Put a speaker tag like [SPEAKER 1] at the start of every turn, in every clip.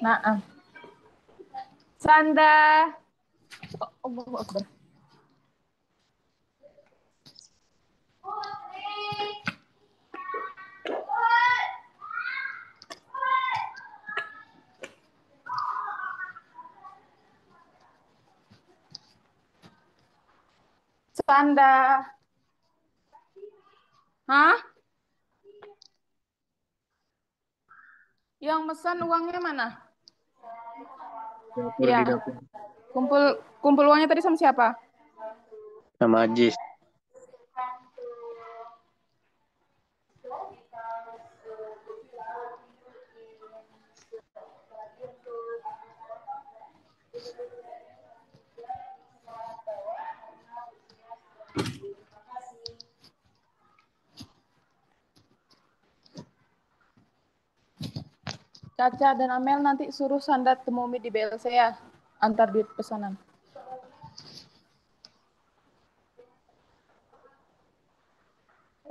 [SPEAKER 1] Nah, Sanda. Allahu Akbar. Sanda. Hah? Yang pesan uangnya mana?
[SPEAKER 2] Dapur
[SPEAKER 1] Iya.
[SPEAKER 2] di dapur
[SPEAKER 1] Kumpul kumpul uangnya tadi sama siapa?
[SPEAKER 2] sama Ajis.
[SPEAKER 1] Caca dan Amel nanti suruh Sanda temui di BLC ya. Antar duit pesanan.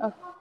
[SPEAKER 1] Oke.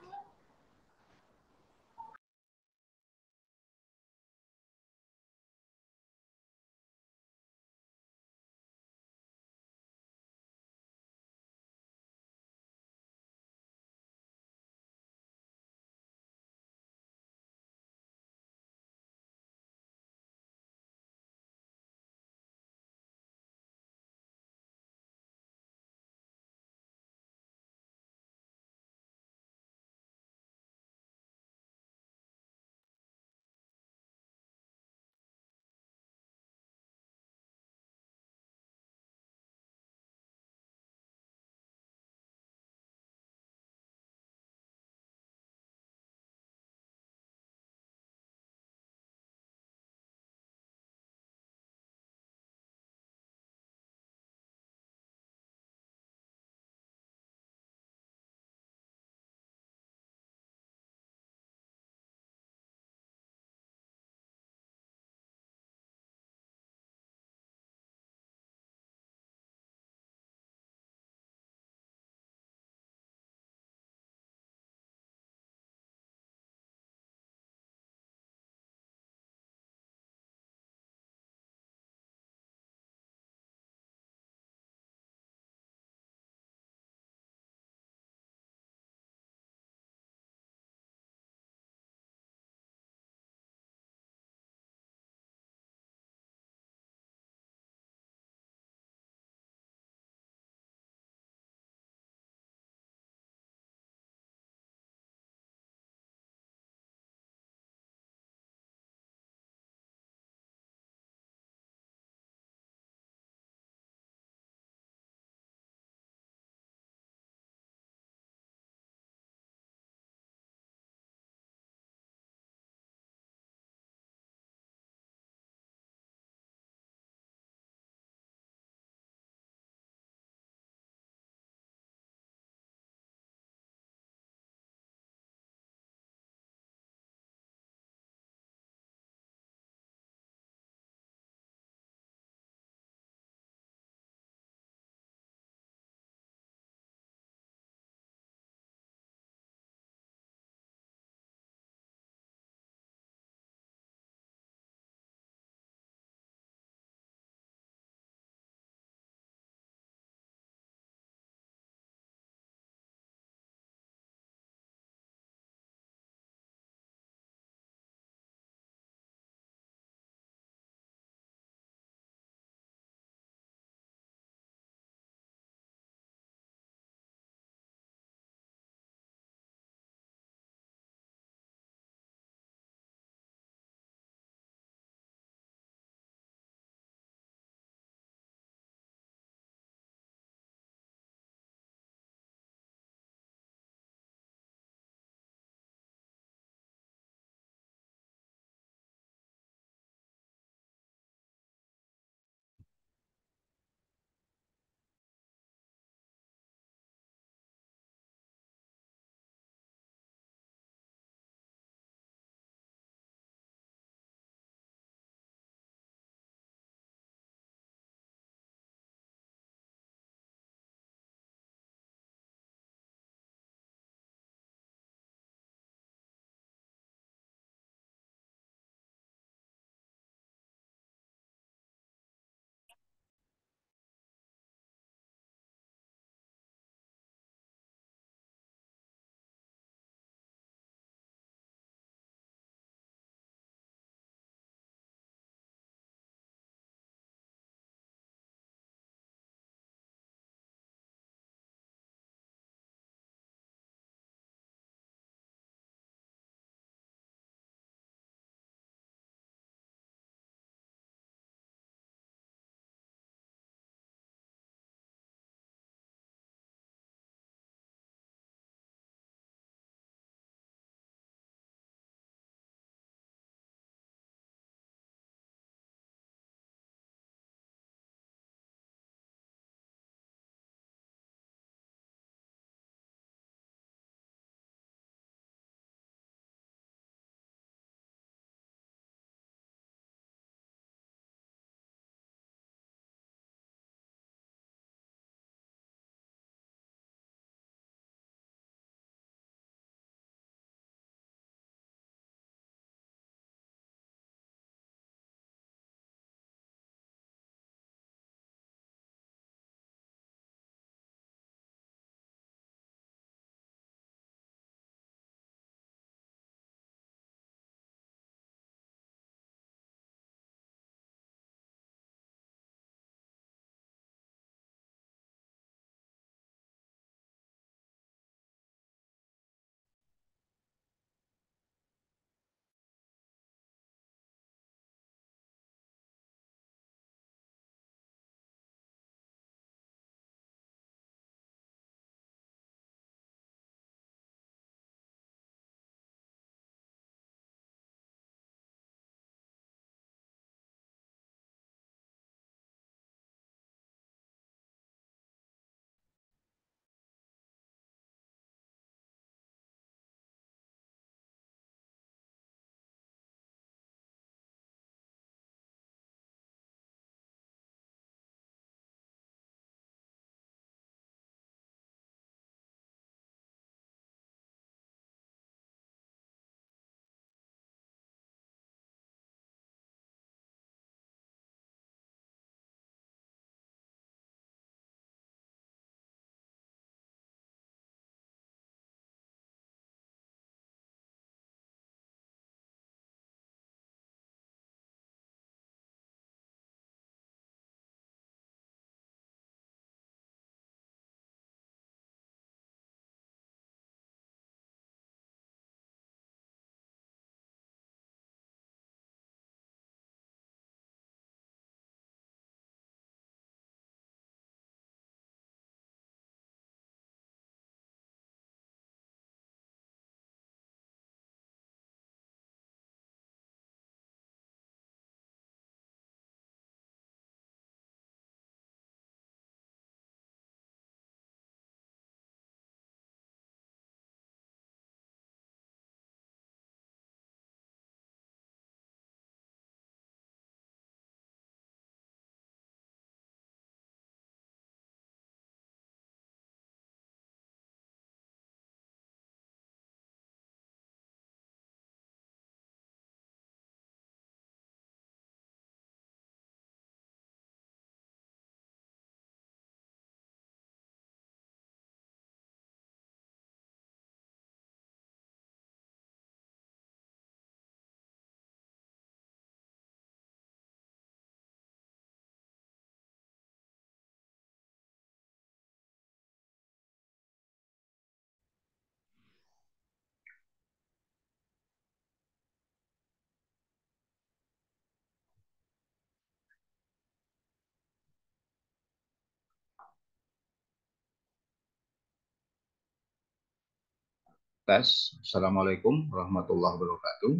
[SPEAKER 3] Tes. Assalamualaikum warahmatullahi wabarakatuh.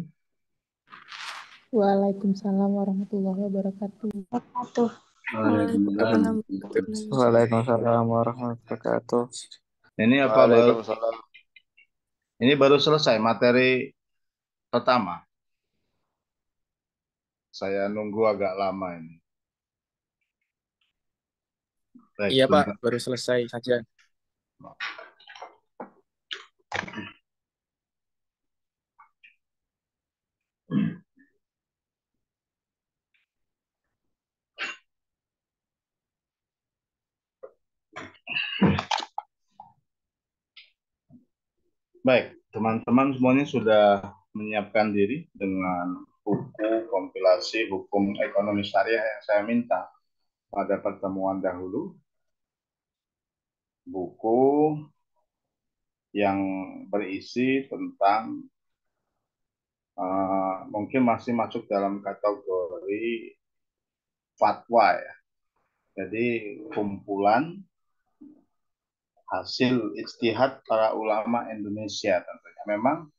[SPEAKER 1] Waalaikumsalam warahmatullahi wabarakatuh.
[SPEAKER 4] Waalaikumsalam warahmatullahi wabarakatuh.
[SPEAKER 3] Ini apa baru? Ini baru selesai materi pertama. Saya nunggu agak lama ini. Baik,
[SPEAKER 4] Iya Pak, baru selesai saja.
[SPEAKER 3] Baik, teman-teman semuanya sudah menyiapkan diri dengan buku kompilasi hukum ekonomi syariah yang saya minta pada pertemuan dahulu. Buku yang berisi tentang mungkin masih masuk dalam kategori fatwa ya. Jadi kumpulan hasil ijtihad para ulama Indonesia tentunya. Memang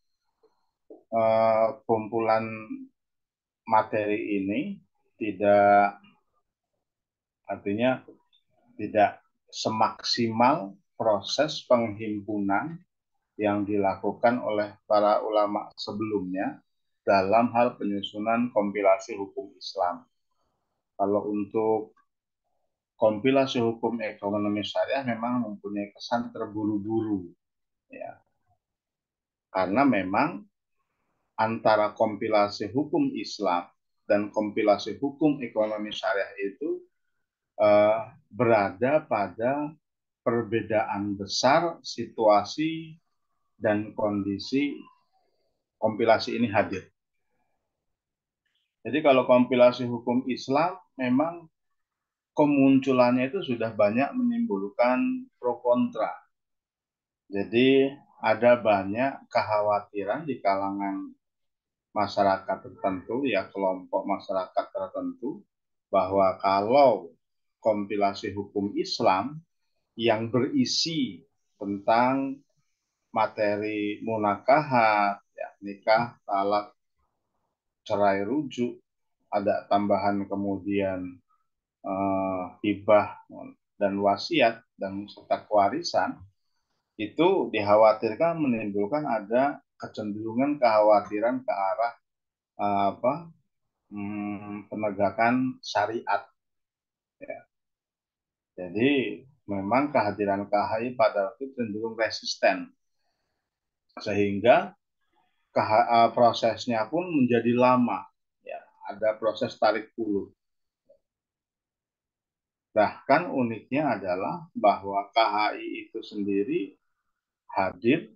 [SPEAKER 3] kumpulan materi ini tidak, artinya tidak semaksimal proses penghimpunan yang dilakukan oleh para ulama sebelumnya dalam hal penyusunan kompilasi hukum Islam. Kalau untuk kompilasi hukum ekonomi syariah memang mempunyai kesan terburu-buru, ya. Karena memang antara kompilasi hukum Islam dan kompilasi hukum ekonomi syariah itu berada pada perbedaan besar situasi dan kondisi kompilasi ini hadir. Jadi kalau kompilasi hukum Islam memang kemunculannya itu sudah banyak menimbulkan pro kontra. Jadi ada banyak kekhawatiran di kalangan masyarakat tertentu, ya kelompok masyarakat tertentu, bahwa kalau kompilasi hukum Islam yang berisi tentang materi munakahat, ya, nikah, talak, cerai rujuk, ada tambahan kemudian hibah dan wasiat dan serta kewarisan, itu dikhawatirkan menimbulkan ada kecenderungan kekhawatiran ke arah penegakan syariat. Ya. Jadi memang kehadiran KHI pada waktu itu cenderung resisten, sehingga prosesnya pun menjadi lama. Ya, ada proses tarik ulur. Bahkan uniknya adalah bahwa KHI itu sendiri hadir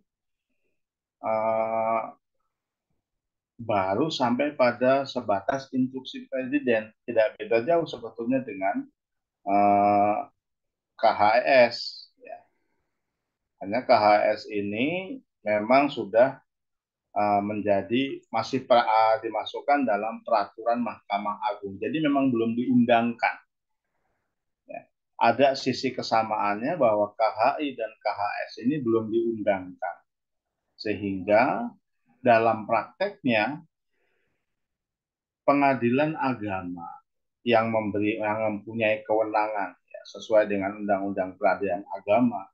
[SPEAKER 3] baru sampai pada sebatas instruksi presiden. Tidak beda jauh sebetulnya dengan KHS. Ya. Hanya KHS ini memang sudah menjadi masih dimasukkan dalam peraturan Mahkamah Agung. Jadi memang belum diundangkan. Ya. Ada sisi kesamaannya bahwa KHI dan KHS ini belum diundangkan. Sehingga dalam prakteknya pengadilan agama yang mempunyai kewenangan ya, sesuai dengan Undang-Undang Peradilan Agama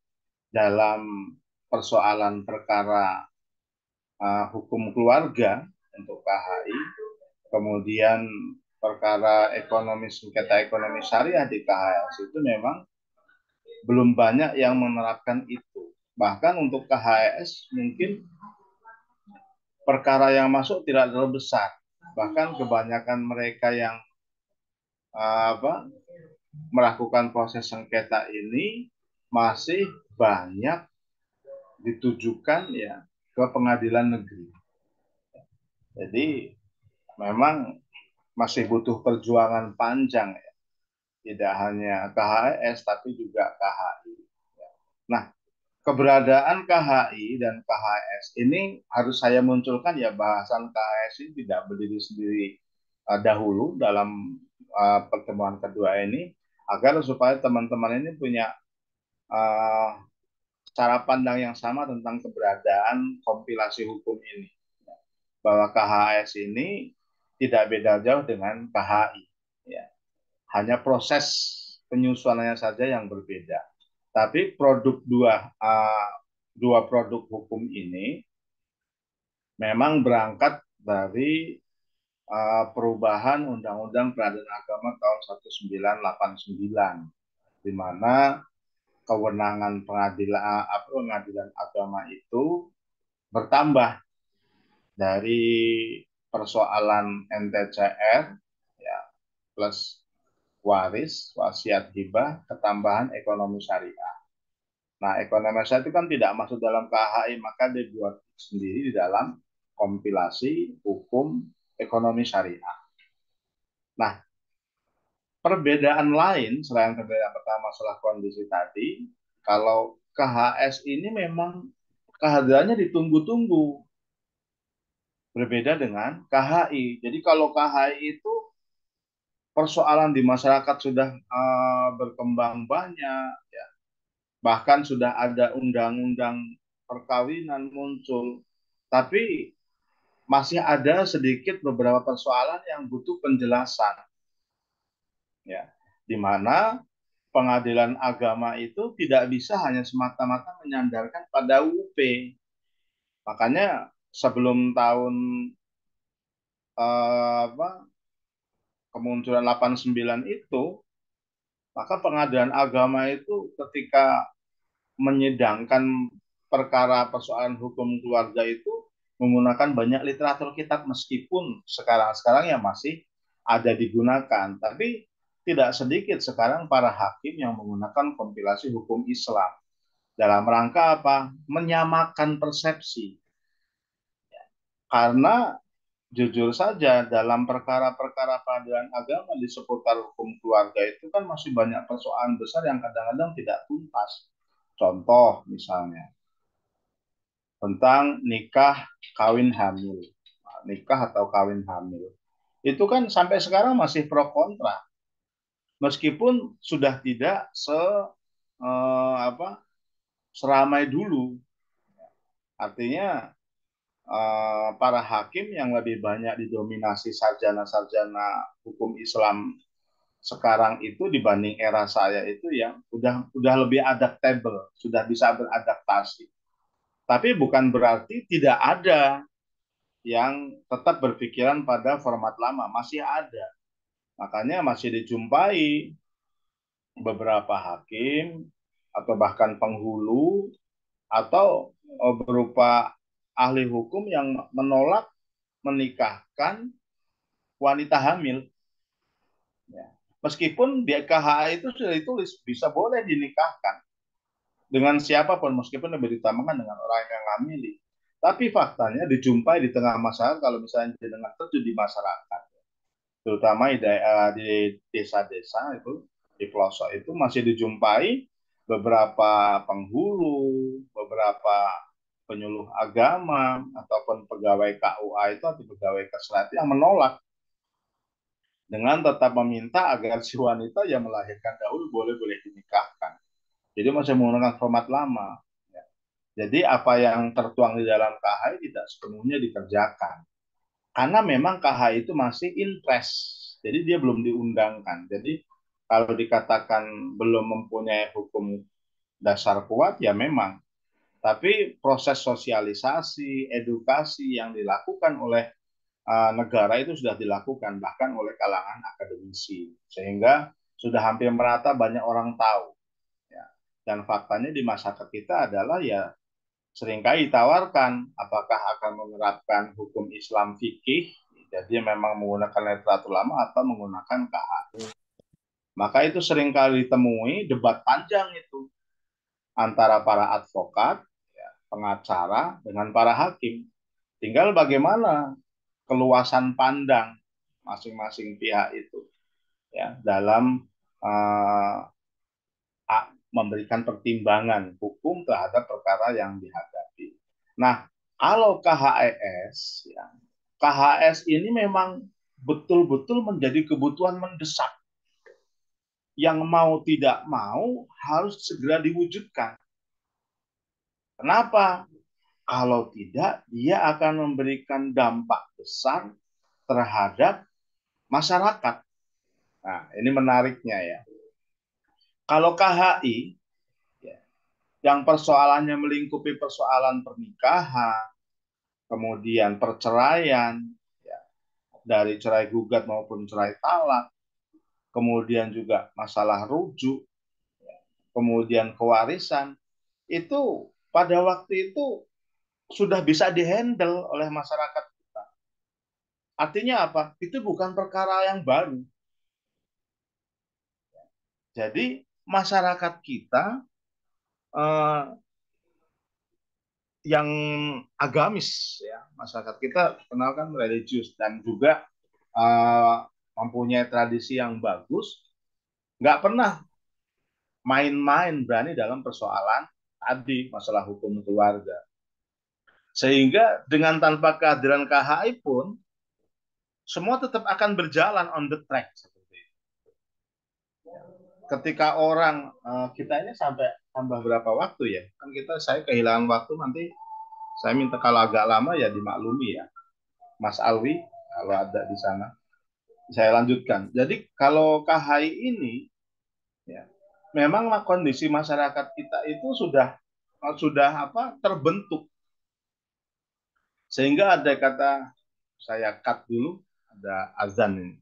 [SPEAKER 3] dalam persoalan perkara hukum keluarga untuk KHI, kemudian perkara ekonomi sengketa ekonomi syariah di KHS itu memang belum banyak yang menerapkan itu. Bahkan untuk KHS mungkin perkara yang masuk tidak terlalu besar. Bahkan kebanyakan mereka yang melakukan proses sengketa ini masih banyak ditujukan ya ke pengadilan negeri. Jadi memang masih butuh perjuangan panjang ya. Tidak hanya KHS tapi juga KHI. Nah, keberadaan KHI dan KHS ini harus saya munculkan ya, bahasan KHS ini tidak berdiri sendiri dahulu dalam pertemuan kedua ini, agar supaya teman-teman ini punya cara pandang yang sama tentang keberadaan kompilasi hukum ini. Bahwa KHS ini tidak beda jauh dengan KHI. Ya. Hanya proses penyusunannya saja yang berbeda. Tapi dua produk hukum ini memang berangkat dari perubahan Undang-Undang Peradilan Agama tahun 1989, di mana kewenangan pengadilan agama itu bertambah dari persoalan NTCR ya, plus waris, wasiat hibah, ketambahan ekonomi syariah. Nah, ekonomi syariah itu kan tidak masuk dalam KHI, maka dibuat sendiri di dalam kompilasi hukum ekonomi syariah. Nah, perbedaan lain selain perbedaan pertama masalah kondisi tadi, kalau KHS ini memang kehadirannya ditunggu-tunggu, berbeda dengan KHI. Jadi kalau KHI itu persoalan di masyarakat sudah berkembang banyak, ya. Bahkan sudah ada undang-undang perkawinan muncul, tapi masih ada sedikit beberapa persoalan yang butuh penjelasan, ya, di mana pengadilan agama itu tidak bisa hanya semata-mata menyandarkan pada UP. Makanya sebelum tahun kemunculan 89 itu, maka pengadilan agama itu ketika menyidangkan perkara persoalan hukum keluarga itu menggunakan banyak literatur kitab, meskipun sekarang-sekarang ya masih ada digunakan, tapi tidak sedikit sekarang para hakim yang menggunakan kompilasi hukum Islam dalam rangka apa? Menyamakan persepsi. Karena jujur saja dalam perkara-perkara peradilan agama di seputar hukum keluarga itu kan masih banyak persoalan besar yang kadang-kadang tidak tuntas. Contoh misalnya tentang nikah kawin hamil. Nikah atau kawin hamil. Itu kan sampai sekarang masih pro kontra. Meskipun sudah tidak seramai dulu. Artinya para hakim yang lebih banyak didominasi sarjana-sarjana hukum Islam sekarang itu dibanding era saya itu yang udah lebih adaptable, sudah bisa beradaptasi. Tapi bukan berarti tidak ada yang tetap berpikiran pada format lama, masih ada. Makanya masih dijumpai beberapa hakim atau bahkan penghulu atau berupa ahli hukum yang menolak menikahkan wanita hamil. Ya. Meskipun di KHI itu sudah ditulis bisa boleh dinikahkan dengan siapapun, meskipun lebih ditambahkan dengan orang yang hamili. Tapi faktanya dijumpai di tengah masyarakat, kalau misalnya dengan terjun di masyarakat, terutama di desa-desa itu, di pelosok itu masih dijumpai beberapa penghulu, beberapa penyuluh agama, ataupun pegawai KUA itu atau pegawai Kesra yang menolak dengan tetap meminta agar si wanita yang melahirkan dahulu boleh dinikahkan. Jadi masih menggunakan format lama. Jadi apa yang tertuang di dalam KHI tidak sepenuhnya dikerjakan. Karena memang KHI itu masih in press. Jadi dia belum diundangkan. Jadi kalau dikatakan belum mempunyai hukum dasar kuat, ya memang. Tapi proses sosialisasi, edukasi yang dilakukan oleh negara itu sudah dilakukan, bahkan oleh kalangan akademisi. Sehingga sudah hampir merata banyak orang tahu. Ya. Dan faktanya di masyarakat kita adalah ya seringkali ditawarkan apakah akan menerapkan hukum Islam fikih, jadi memang menggunakan literatur lama atau menggunakan KHI. Maka itu seringkali ditemui debat panjang itu antara para advokat, ya, pengacara dengan para hakim. Tinggal bagaimana keluasan pandang masing-masing pihak itu, ya, dalam uh, memberikan pertimbangan hukum terhadap perkara yang dihadapi. Nah, kalau KHS, ya, KHS ini memang betul-betul menjadi kebutuhan mendesak yang mau tidak mau harus segera diwujudkan. Kenapa? Kalau tidak, dia akan memberikan dampak besar terhadap masyarakat. Nah, ini menariknya ya. Kalau KHI, ya, yang persoalannya melingkupi persoalan pernikahan, kemudian perceraian, ya, dari cerai gugat maupun cerai talak, kemudian juga masalah rujuk, kemudian kewarisan, itu pada waktu itu sudah bisa dihandle oleh masyarakat kita. Artinya apa? Itu bukan perkara yang baru. Jadi masyarakat kita eh, yang agamis, ya, masyarakat kita kenal kan religius dan juga eh, mempunyai tradisi yang bagus, nggak pernah main-main berani dalam persoalan tadi masalah hukum keluarga. Sehingga dengan tanpa kehadiran KHI pun semua tetap akan berjalan on the track seperti itu. Ketika orang kita ini sampai tambah berapa waktu ya? Kan saya kehilangan waktu, nanti saya minta kalau agak lama ya dimaklumi ya. Mas Alwi kalau ada di sana. Saya lanjutkan. Jadi kalau KHI ini ya, memang kondisi masyarakat kita itu sudah apa terbentuk, sehingga ada kata, saya cut dulu, ada azan ini.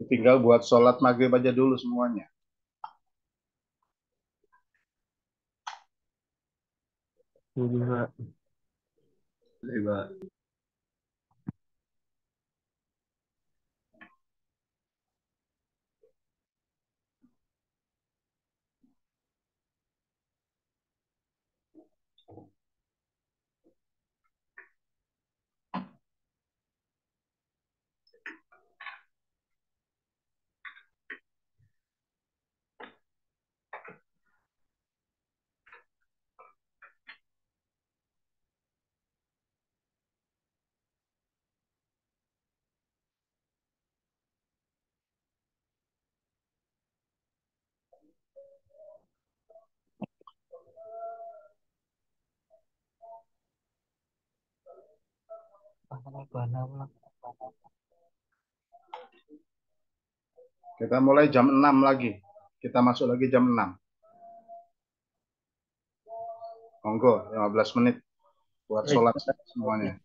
[SPEAKER 3] Tinggal buat sholat maghrib aja dulu semuanya.
[SPEAKER 2] Lima.
[SPEAKER 3] Kita mulai jam 6 lagi. Kita masuk lagi jam 6. Monggo, 15 menit buat sholat semuanya.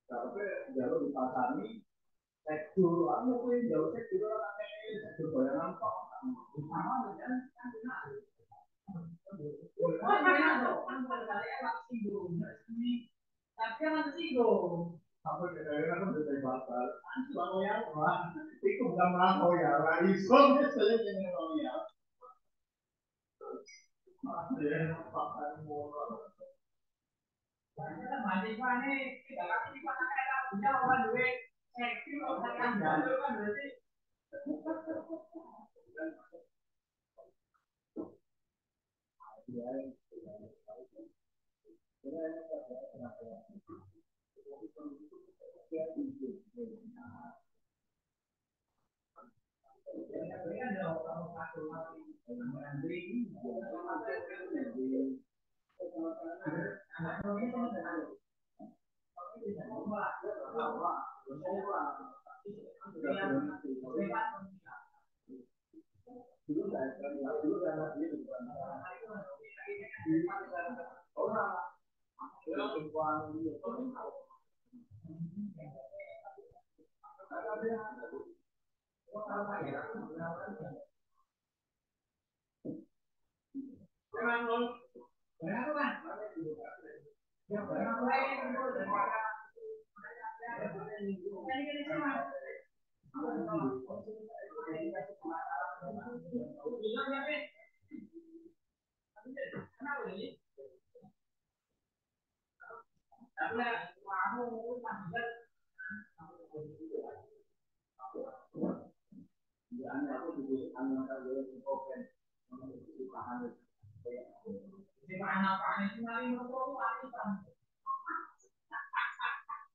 [SPEAKER 3] Tapi jalur dipasani cek dulu, aku tuh jauh cek dulu cek dulu bayangan kok. Sama kan? Tapi kan tersinggung. Apa kira-kira kan udah bakal. Kalau yang itu bukan mau ya, Raiso biasanya yang mau ya. Ya, pakai motor. Karena mahasiswa ini tidak lagi dipakai punya orang duit seksi kok kan jalur kan berarti.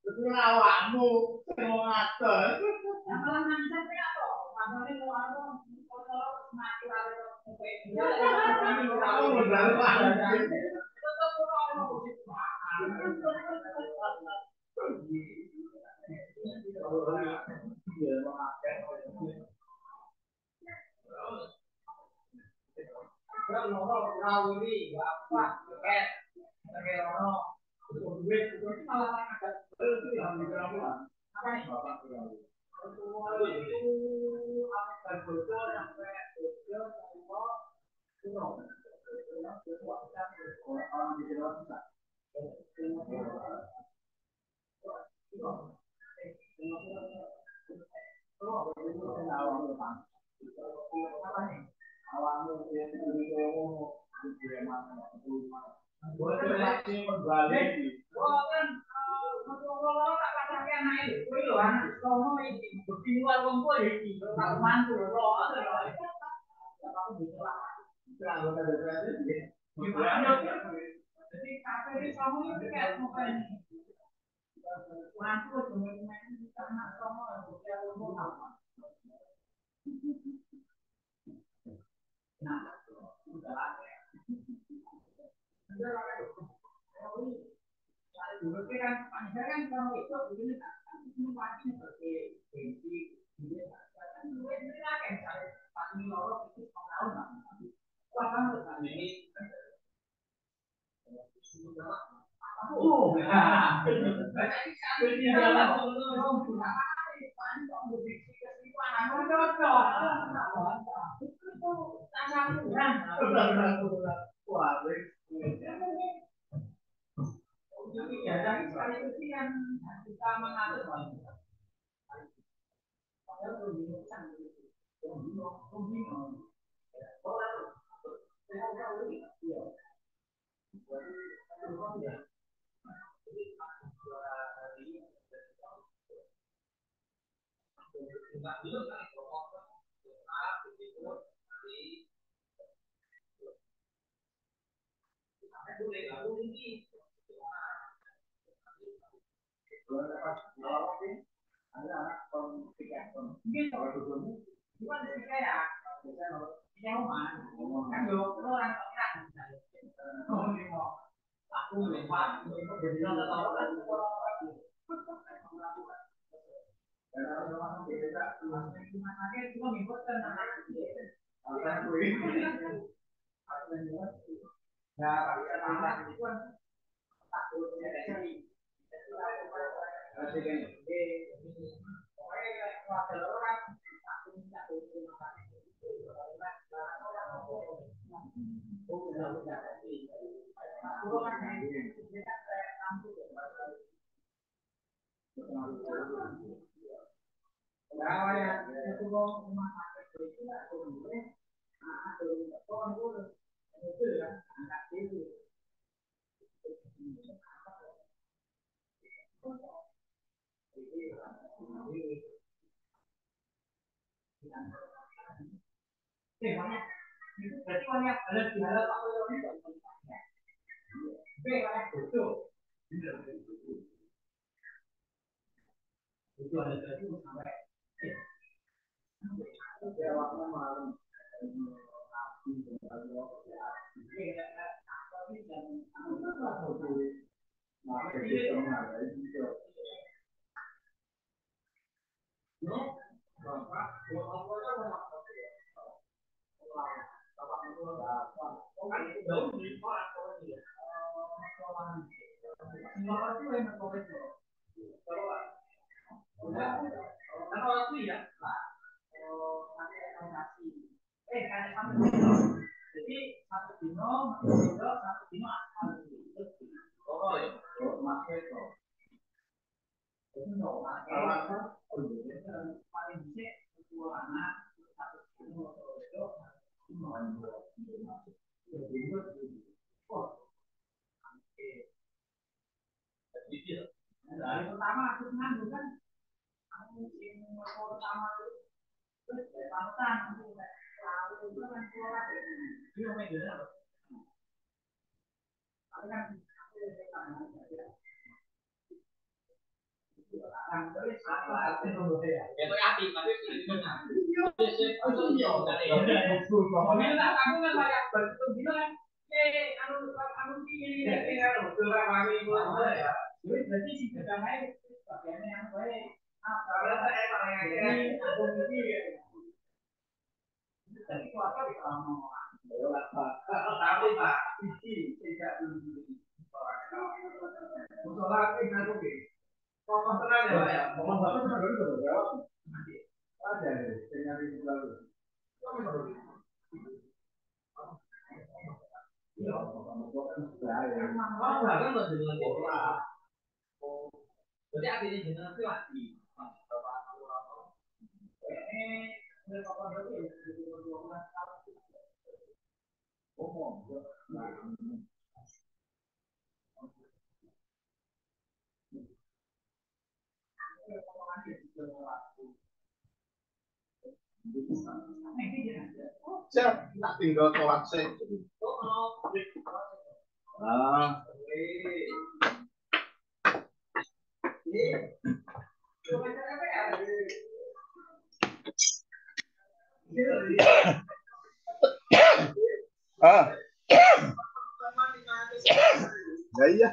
[SPEAKER 3] Betul awakmu sing ngatur. Siap, tak tinggal sholat sih. Ah. Ah. Ya iya.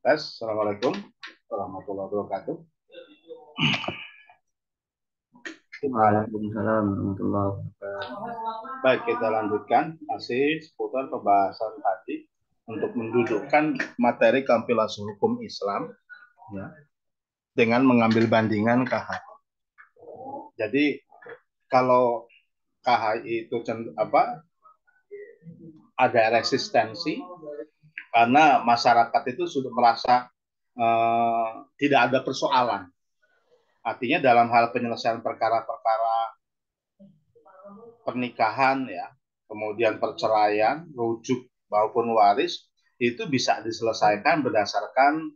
[SPEAKER 3] Tes, assalamualaikum warahmatullahi wabarakatuh.
[SPEAKER 2] Waalaikumsalam warahmatullahi wabarakatuh.
[SPEAKER 3] Baik, kita lanjutkan masih seputar pembahasan tadi untuk mendudukkan materi kompilasi hukum Islam ya, dengan mengambil bandingan KHI. Jadi kalau KHI itu ada resistensi karena masyarakat itu sudah merasa tidak ada persoalan. Artinya dalam hal penyelesaian perkara-perkara pernikahan ya, kemudian perceraian, rujuk maupun waris itu bisa diselesaikan berdasarkan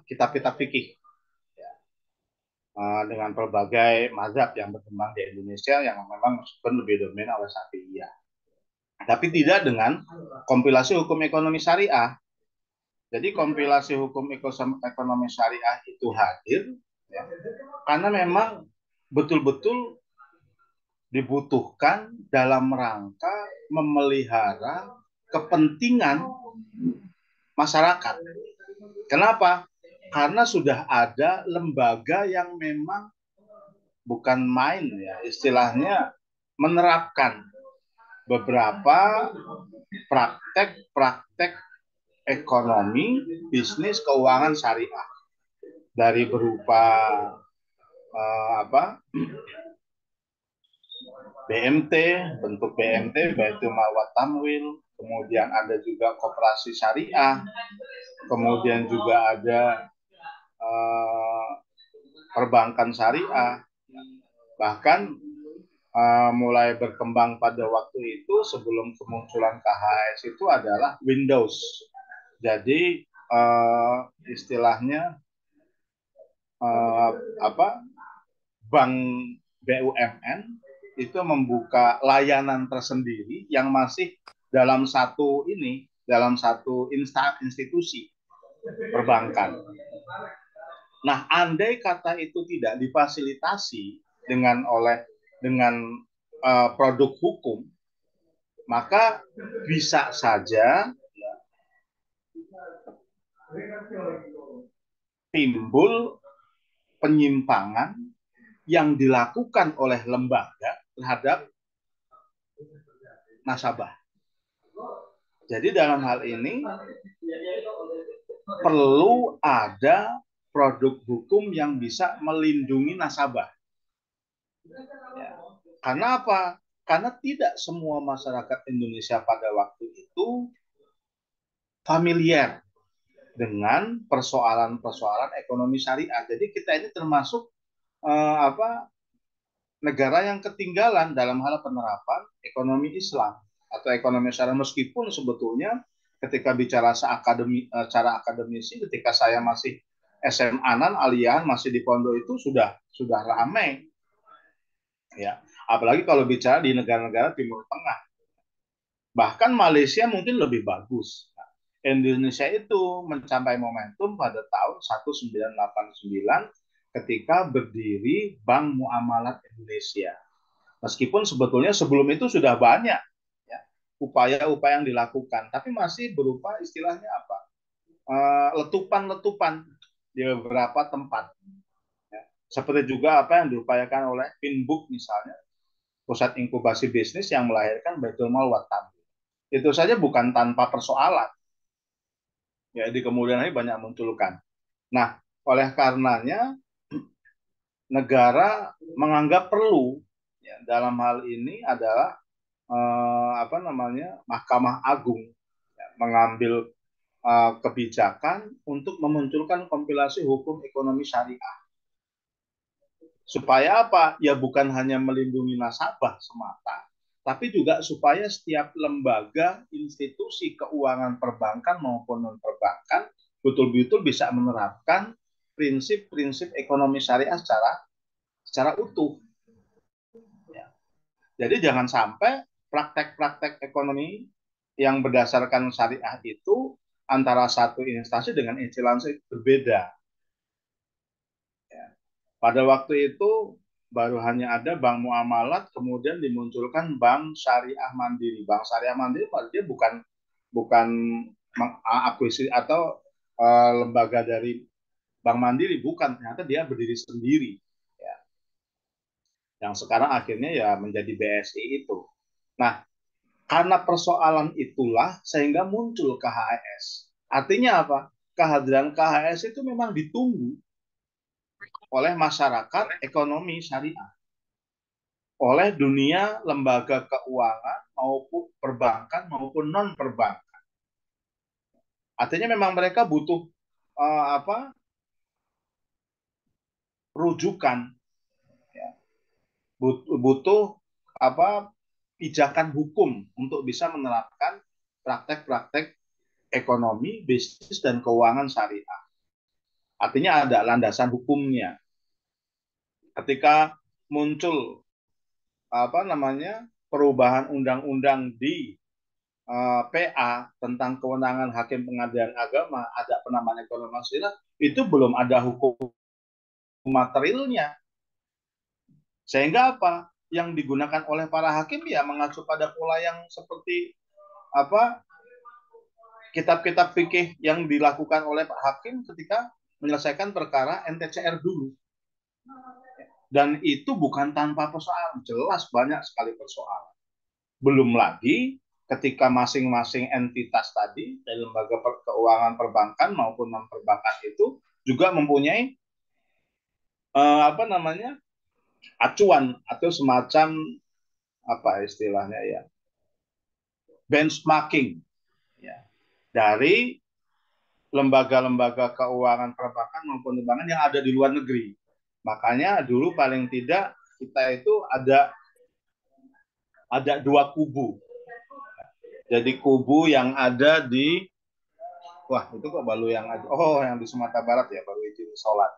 [SPEAKER 3] kitab-kitab fikih ya, dengan berbagai mazhab yang berkembang di Indonesia yang memang lebih dominan oleh Syafi'iyah. Tapi tidak dengan kompilasi hukum ekonomi syariah. Jadi kompilasi hukum ekonomi syariah itu hadir ya, karena memang betul-betul dibutuhkan dalam rangka memelihara kepentingan masyarakat. Kenapa? Karena sudah ada lembaga yang memang bukan main ya, istilahnya menerapkan beberapa praktek-praktek ekonomi, bisnis, keuangan syariah dari berupa BMT, bentuk BMT, Baitul Mal wa Tamwil, kemudian ada juga koperasi syariah, kemudian juga ada perbankan syariah, bahkan mulai berkembang pada waktu itu sebelum kemunculan KHS itu adalah Windows. Jadi istilahnya bank BUMN itu membuka layanan tersendiri yang masih dalam satu institusi perbankan. Nah, andai kata itu tidak difasilitasi dengan produk hukum, maka bisa saja timbul penyimpangan yang dilakukan oleh lembaga terhadap nasabah. Jadi dalam hal ini perlu ada produk hukum yang bisa melindungi nasabah. Ya. Karena apa? Karena tidak semua masyarakat Indonesia pada waktu itu familiar dengan persoalan-persoalan ekonomi syariah. Jadi kita ini termasuk negara yang ketinggalan dalam hal penerapan ekonomi Islam atau ekonomi syariah, meskipun sebetulnya ketika bicara secara akademisi, ketika saya masih SMA-nan, aliyah masih di pondok itu sudah ramai, ya. Apalagi kalau bicara di negara-negara Timur Tengah, bahkan Malaysia mungkin lebih bagus. Indonesia itu mencapai momentum pada tahun 1989 ketika berdiri Bank Muamalat Indonesia. Meskipun sebetulnya sebelum itu sudah banyak ya, upaya-upaya yang dilakukan, tapi masih berupa istilahnya apa? Letupan-letupan di beberapa tempat. Ya. Seperti juga apa yang diupayakan oleh Pinbook misalnya, pusat inkubasi bisnis yang melahirkan Baitul Mal wa Tamwil. Itu saja bukan tanpa persoalan. Ya, di kemudian hari banyak munculkan. Nah, oleh karenanya negara menganggap perlu ya, dalam hal ini adalah Mahkamah Agung ya, mengambil kebijakan untuk memunculkan kompilasi hukum ekonomi syariah. Supaya apa? Ya bukan hanya melindungi nasabah semata, tapi juga supaya setiap lembaga, institusi keuangan perbankan maupun non-perbankan betul-betul bisa menerapkan prinsip-prinsip ekonomi syariah secara utuh. Ya. Jadi jangan sampai praktek-praktek ekonomi yang berdasarkan syariah itu antara satu instansi dengan instansi berbeda. Ya. Pada waktu itu baru hanya ada bank muamalat, kemudian dimunculkan bank syariah mandiri. Bank syariah mandiri dia bukan akuisisi atau lembaga dari bank mandiri, bukan, ternyata dia berdiri sendiri. Ya. Yang sekarang akhirnya ya menjadi BSI itu. Nah, karena persoalan itulah sehingga muncul KHS. Artinya apa? Kehadiran KHS itu memang ditunggu oleh masyarakat ekonomi syariah, oleh dunia lembaga keuangan maupun perbankan maupun non perbankan. Artinya memang mereka butuh rujukan, ya. butuh pijakan hukum untuk bisa menerapkan praktek-praktek ekonomi, bisnis dan keuangan syariah. Artinya ada landasan hukumnya. Ketika muncul perubahan undang-undang di PA tentang kewenangan hakim pengadilan agama, ada penambahan ekonomi syariah, itu belum ada hukum materialnya. Sehingga apa? yang digunakan oleh para hakim ya mengacu pada pola yang seperti apa kitab-kitab fikih yang dilakukan oleh Pak Hakim ketika menyelesaikan perkara NTCR dulu. Dan itu bukan tanpa persoalan, jelas banyak sekali persoalan. Belum lagi ketika masing-masing entitas tadi dari lembaga keuangan perbankan maupun non perbankan itu juga mempunyai acuan atau semacam apa istilahnya ya benchmarking ya dari lembaga-lembaga keuangan perbankan maupun perbankan yang ada di luar negeri. Makanya dulu paling tidak kita itu ada dua kubu. Jadi kubu yang ada di itu kok baru yang ada. Oh, yang di Sumatera Barat ya baru izin sholat.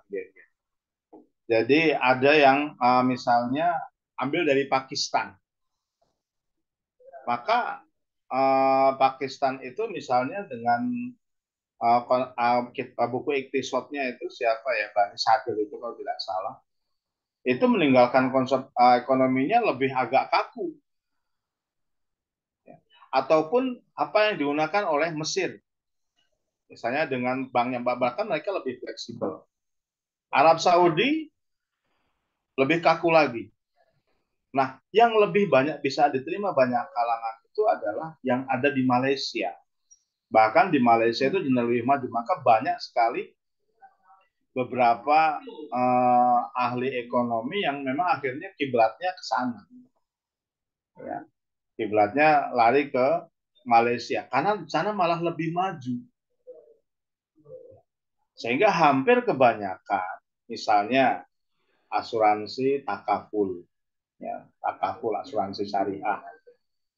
[SPEAKER 3] Jadi ada yang misalnya ambil dari Pakistan. Maka Pakistan itu misalnya dengan buku Iktisodnya itu siapa ya Bani Sadr itu kalau tidak salah itu meninggalkan konsep ekonominya lebih agak kaku ya. Ataupun apa yang digunakan oleh Mesir misalnya dengan banknya bahkan mereka lebih fleksibel. Arab Saudi lebih kaku lagi. Nah yang lebih banyak bisa diterima banyak kalangan itu adalah yang ada di Malaysia. Bahkan di Malaysia itu lebih maju, maka banyak sekali beberapa ahli ekonomi yang memang akhirnya kiblatnya ke sana. Ya. Kiblatnya lari ke Malaysia karena di sana malah lebih maju. Sehingga hampir kebanyakan misalnya asuransi takaful, ya, takaful asuransi syariah.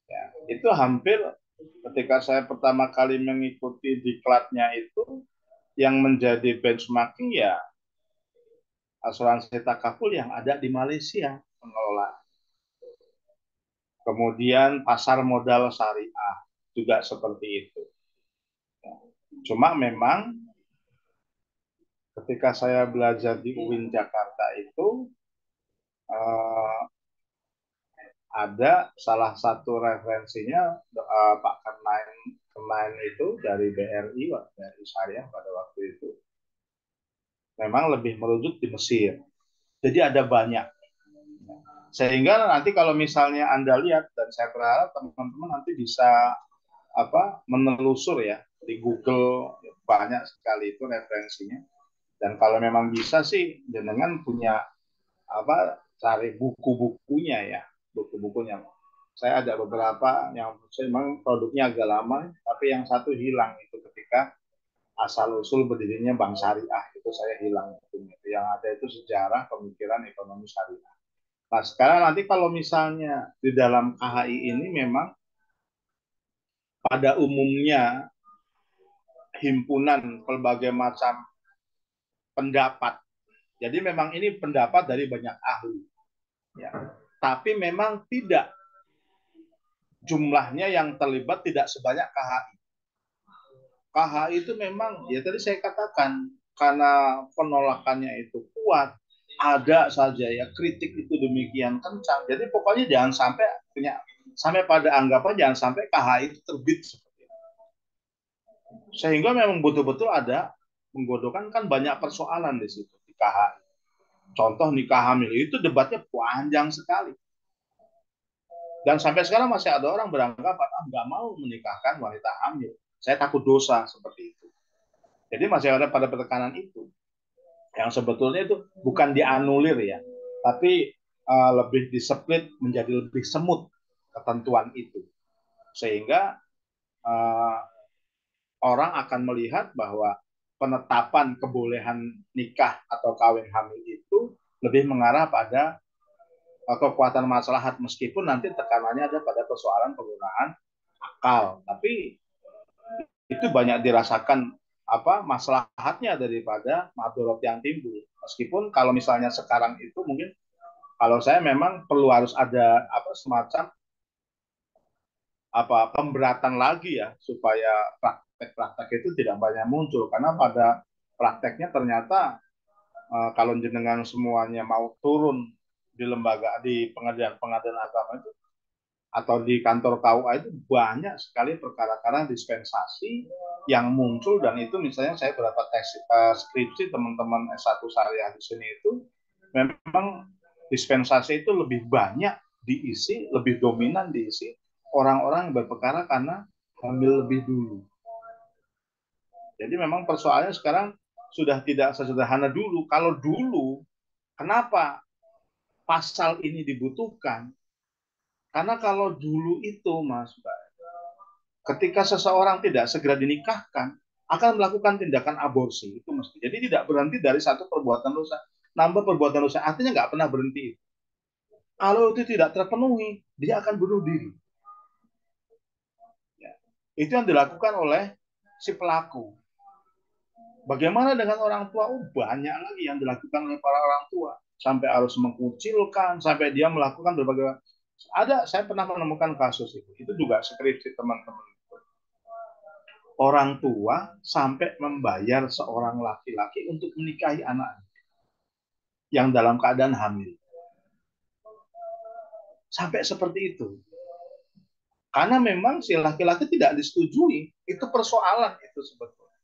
[SPEAKER 3] Ya, itu hampir ketika saya pertama kali mengikuti diklatnya itu yang menjadi benchmarking ya asuransi takaful yang ada di Malaysia pengelola. Kemudian pasar modal syariah juga seperti itu. Cuma memang ketika saya belajar di UIN Jakarta itu ada salah satu referensinya Pak Kernain itu dari BRI, dari Syariah pada waktu itu. Memang lebih merujuk di Mesir. Jadi ada banyak. Sehingga nanti kalau misalnya Anda lihat, dan saya berharap teman-teman nanti bisa menelusur ya, di Google banyak sekali itu referensinya. Dan kalau memang bisa sih, jenengan punya cari buku-bukunya ya, buku-bukunya. Saya ada beberapa yang memang produknya agak lama, tapi yang satu hilang itu ketika asal usul berdirinya Bank Syariah itu saya hilang. Yang ada itu sejarah pemikiran ekonomi syariah. Nah sekarang nanti kalau misalnya di dalam KHI ini memang pada umumnya himpunan berbagai macam pendapat. Jadi memang ini pendapat dari banyak ahli. Ya. Tapi memang tidak jumlahnya yang terlibat tidak sebanyak KHI. KHI itu memang ya tadi saya katakan karena penolakannya itu kuat, ada saja ya kritik itu demikian kencang. Jadi pokoknya jangan sampai pada anggapan jangan sampai KHI itu terbit seperti itu. Sehingga memang betul-betul ada menggodokan kan banyak persoalan di situ di KHI. Contoh nikah hamil itu debatnya panjang sekali. Dan sampai sekarang masih ada orang beranggapan nggak mau menikahkan wanita hamil. Saya takut dosa seperti itu. Jadi masih ada pada penekanan itu. Yang sebetulnya itu bukan dianulir ya, tapi lebih diseplit menjadi lebih semut ketentuan itu. Sehingga orang akan melihat bahwa penetapan kebolehan nikah atau kawin hamil itu lebih mengarah pada kekuatan maslahat meskipun nanti tekanannya ada pada persoalan penggunaan akal. Tapi itu banyak dirasakan maslahatnya daripada madorot yang timbul. Meskipun kalau misalnya sekarang itu mungkin kalau saya memang perlu harus ada semacam pemberatan lagi ya supaya praktek-praktek itu tidak banyak muncul karena pada prakteknya ternyata kalau jenengan semuanya mau turun di lembaga, di pengadilan agama itu atau di kantor KUA itu banyak sekali perkara-perkara dispensasi yang muncul, dan itu misalnya saya berapa skripsi teman-teman S1 syariah di sini itu memang dispensasi itu lebih banyak diisi, lebih dominan diisi orang-orang yang berperkara karena hamil lebih dulu. Jadi memang persoalannya sekarang sudah tidak sesederhana dulu. Kalau dulu, kenapa pasal ini dibutuhkan? Karena kalau dulu itu, Mas, ketika seseorang tidak segera dinikahkan, akan melakukan tindakan aborsi. Itu mesti. Jadi tidak berhenti dari satu perbuatan dosa. Nambah perbuatan dosa, artinya nggak pernah berhenti. Kalau itu tidak terpenuhi, dia akan bunuh diri. Ya. Itu yang dilakukan oleh si pelaku. Bagaimana dengan orang tua? Banyak lagi yang dilakukan oleh para orang tua. Sampai harus mengkucilkan, sampai dia melakukan berbagai. Saya pernah menemukan kasus itu. Itu juga skripsi teman-teman. Orang tua sampai membayar seorang laki-laki untuk menikahi anaknya yang dalam keadaan hamil. Sampai seperti itu. Karena memang si laki-laki tidak disetujui. Itu persoalan itu sebetulnya.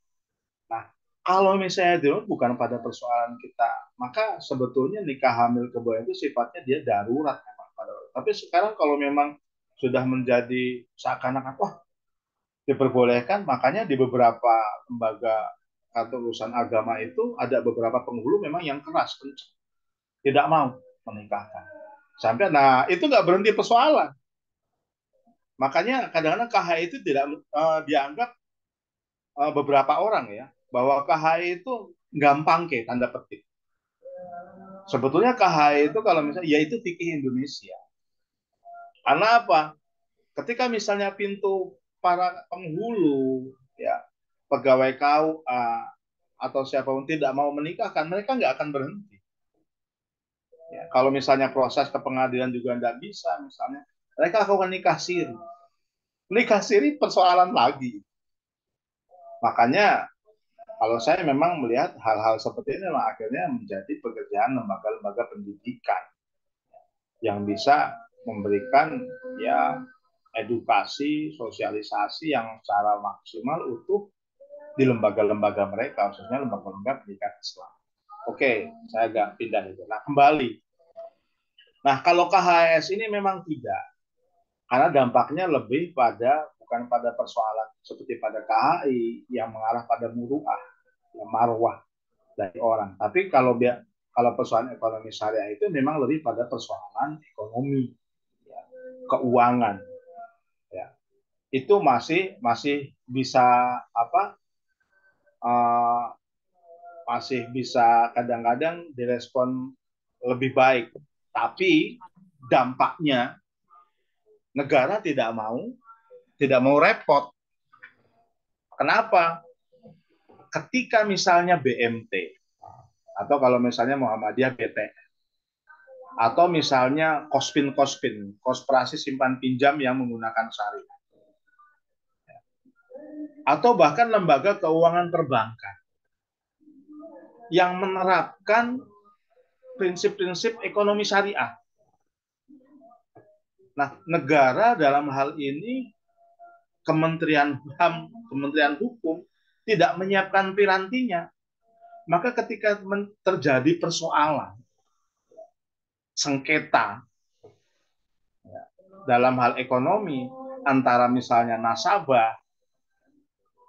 [SPEAKER 3] Nah, kalau misalnya dia bukan pada persoalan kita, maka sebetulnya nikah hamil kebo itu sifatnya dia darurat memang. Tapi sekarang kalau memang sudah menjadi seakan-akan, wah, diperbolehkan, makanya di beberapa lembaga atau urusan agama itu ada beberapa penghulu memang yang keras, tidak mau menikahkan. Sampai, nah itu nggak berhenti persoalan. Makanya kadang-kadang KHI itu tidak dianggap beberapa orang ya, bahwa KHI itu gampang ke tanda petik. Sebetulnya KHI itu kalau misalnya, yaitu fikih Indonesia. Karena apa? Ketika misalnya pintu para penghulu, ya pegawai KUA atau siapapun tidak mau menikahkan, mereka nggak akan berhenti. Ya, kalau misalnya proses ke pengadilan juga nggak bisa, misalnya mereka akan nikah siri. Nikah siri persoalan lagi. Makanya kalau saya memang melihat hal-hal seperti ini memang akhirnya menjadi pekerjaan lembaga-lembaga pendidikan yang bisa memberikan ya edukasi, sosialisasi yang secara maksimal utuh di lembaga-lembaga mereka, khususnya lembaga-lembaga pendidikan Islam. Oke, saya agak pindah itu. Nah, kembali. Nah, kalau KHS ini memang tidak. Karena dampaknya lebih pada, bukan pada persoalan seperti pada KHI yang mengarah pada muruah, marwah dari orang. Tapi kalau persoalan ekonomi syariah itu memang lebih pada persoalan ekonomi, ya, keuangan. Ya. Itu masih bisa apa? Masih bisa kadang-kadang direspon lebih baik. Tapi dampaknya negara tidak mau repot. Kenapa? Ketika misalnya BMT atau kalau misalnya Muhammadiyah BTN atau misalnya Kospin, Koperasi Simpan Pinjam yang menggunakan syariah, atau bahkan lembaga keuangan perbankan yang menerapkan prinsip-prinsip ekonomi syariah. Nah, negara dalam hal ini Kementerian HAM, Kementerian Hukum tidak menyiapkan pirantinya. Maka ketika terjadi persoalan sengketa dalam hal ekonomi antara misalnya nasabah,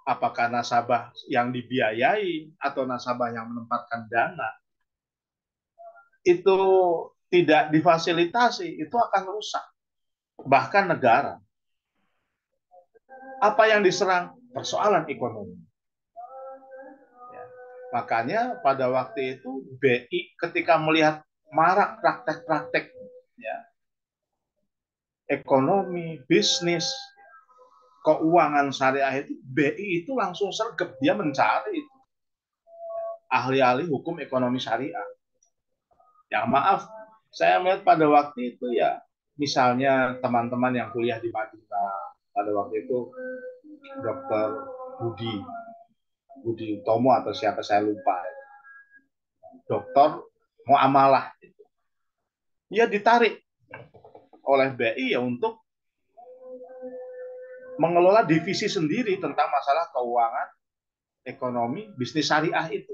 [SPEAKER 3] apakah nasabah yang dibiayai atau nasabah yang menempatkan dana, itu tidak difasilitasi, itu akan rusak. Bahkan negara. Apa yang diserang? Persoalan ekonomi. Ya. Makanya pada waktu itu BI ketika melihat marak praktek-praktek ya, ekonomi, bisnis, keuangan syariah itu, BI itu langsung sergap, dia mencari itu ahli-ahli hukum ekonomi syariah. Ya maaf, saya melihat pada waktu itu ya, misalnya teman-teman yang kuliah di Madinah, pada waktu itu Dr. Budi Utomo atau siapa saya lupa, dokter muamalah. ia ditarik oleh BI ya untuk mengelola divisi sendiri tentang masalah keuangan, ekonomi, bisnis syariah itu.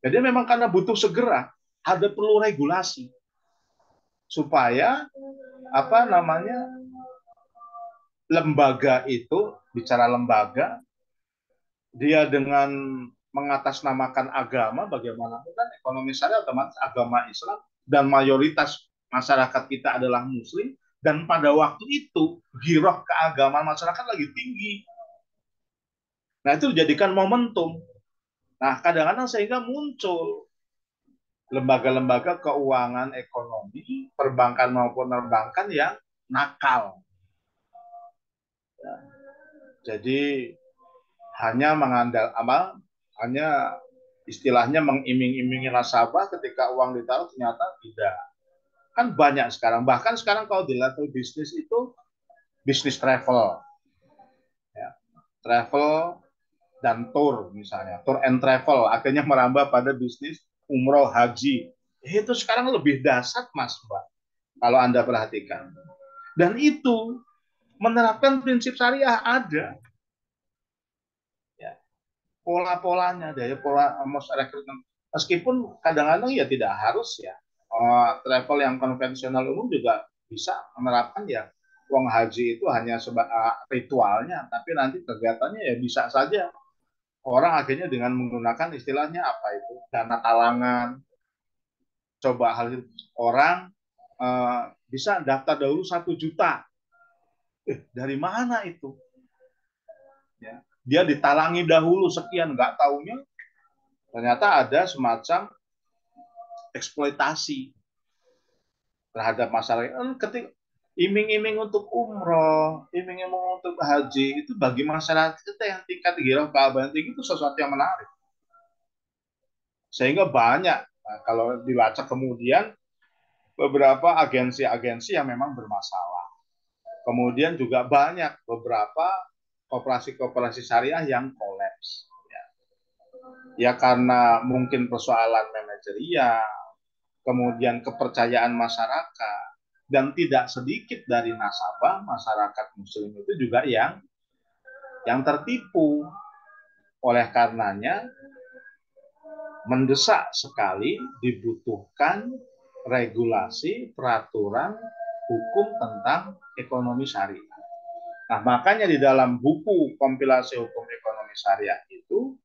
[SPEAKER 3] Jadi memang karena butuh segera ada perlu regulasi supaya apa namanya lembaga itu, bicara lembaga, dia dengan mengatasnamakan agama, bagaimanapun kan ekonomi syariah otomatis agama Islam dan mayoritas masyarakat kita adalah Muslim, dan pada waktu itu giroh keagamaan masyarakat lagi tinggi. Nah itu dijadikan momentum. Nah kadang-kadang sehingga muncul lembaga-lembaga keuangan ekonomi, perbankan maupun non-perbankan yang nakal. Ya. Jadi hanya hanya istilahnya mengiming-imingi nasabah ketika uang ditaruh ternyata tidak. Kan banyak sekarang. Bahkan sekarang kalau di level bisnis itu bisnis travel. Ya. Travel dan tour misalnya. Tour and travel akhirnya merambah pada bisnis umroh haji. Itu sekarang lebih dahsyat Mas Mbak. Kalau Anda perhatikan. Dan itu menerapkan prinsip syariah ada. Ya. Pola-polanya, dari pola rekrutmen. Meskipun kadang-kadang ya tidak harus ya. Travel yang konvensional umum juga bisa menerapkan ya uang haji itu hanya ritualnya, tapi nanti kegiatannya ya bisa saja orang akhirnya dengan menggunakan istilahnya apa itu dana talangan. Coba hal itu orang bisa daftar dahulu 1 juta. Dari mana itu? Ya. Dia ditalangi dahulu sekian, nggak taunya ternyata ada semacam eksploitasi terhadap masyarakat. Ketika iming-iming untuk umroh, iming-iming untuk haji, itu bagi masyarakat kita yang tingkat giroh keagamaan tinggi itu sesuatu yang menarik. Sehingga banyak, nah, kalau dilacak kemudian, beberapa agensi-agensi yang memang bermasalah. Kemudian juga banyak beberapa koperasi-koperasi syariah yang kolaps. Ya karena mungkin persoalan manajerial, kemudian kepercayaan masyarakat, dan tidak sedikit dari nasabah masyarakat muslim itu juga yang tertipu. Oleh karenanya mendesak sekali dibutuhkan regulasi peraturan hukum tentang ekonomi syariah. Nah, makanya di dalam buku kompilasi hukum ekonomi syariah itu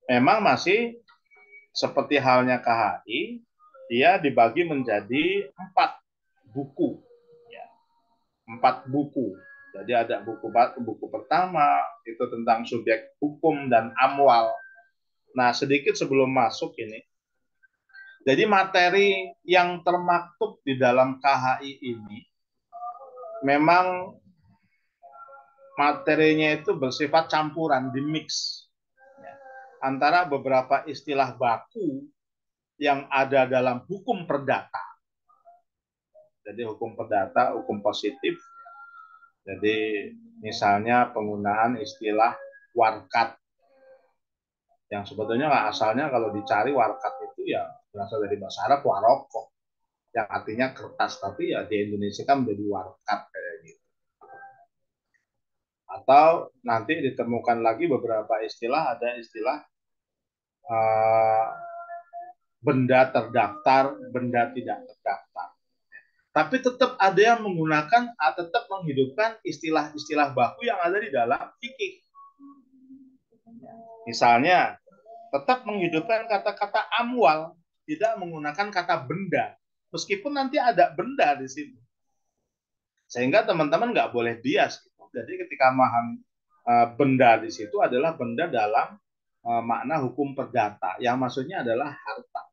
[SPEAKER 3] memang masih seperti halnya KHI, dia dibagi menjadi 4 buku. Ya. 4 buku. Jadi ada buku pertama, itu tentang subjek hukum dan amwal. Nah, sedikit sebelum masuk ini, jadi materi yang termaktub di dalam KHI ini, memang materinya itu bersifat campuran, dimix. Antara beberapa istilah baku yang ada dalam hukum perdata. Jadi hukum perdata, hukum positif. Jadi misalnya penggunaan istilah warkat. Yang sebetulnya asalnya kalau dicari warkat itu ya berasal dari bahasa Arab waroko. Yang artinya kertas, tapi ya di Indonesia kan menjadi warkat kayak gitu. Atau nanti ditemukan lagi beberapa istilah, ada istilah benda terdaftar, benda tidak terdaftar. Tapi tetap ada yang menggunakan, tetap menghidupkan istilah-istilah baku yang ada di dalam fikih. Misalnya, tetap menghidupkan kata-kata amwal, tidak menggunakan kata benda. Meskipun nanti ada benda di sini. Sehingga teman-teman nggak boleh bias. Jadi ketika memahami benda di situ adalah benda dalam makna hukum perdata. Yang maksudnya adalah harta.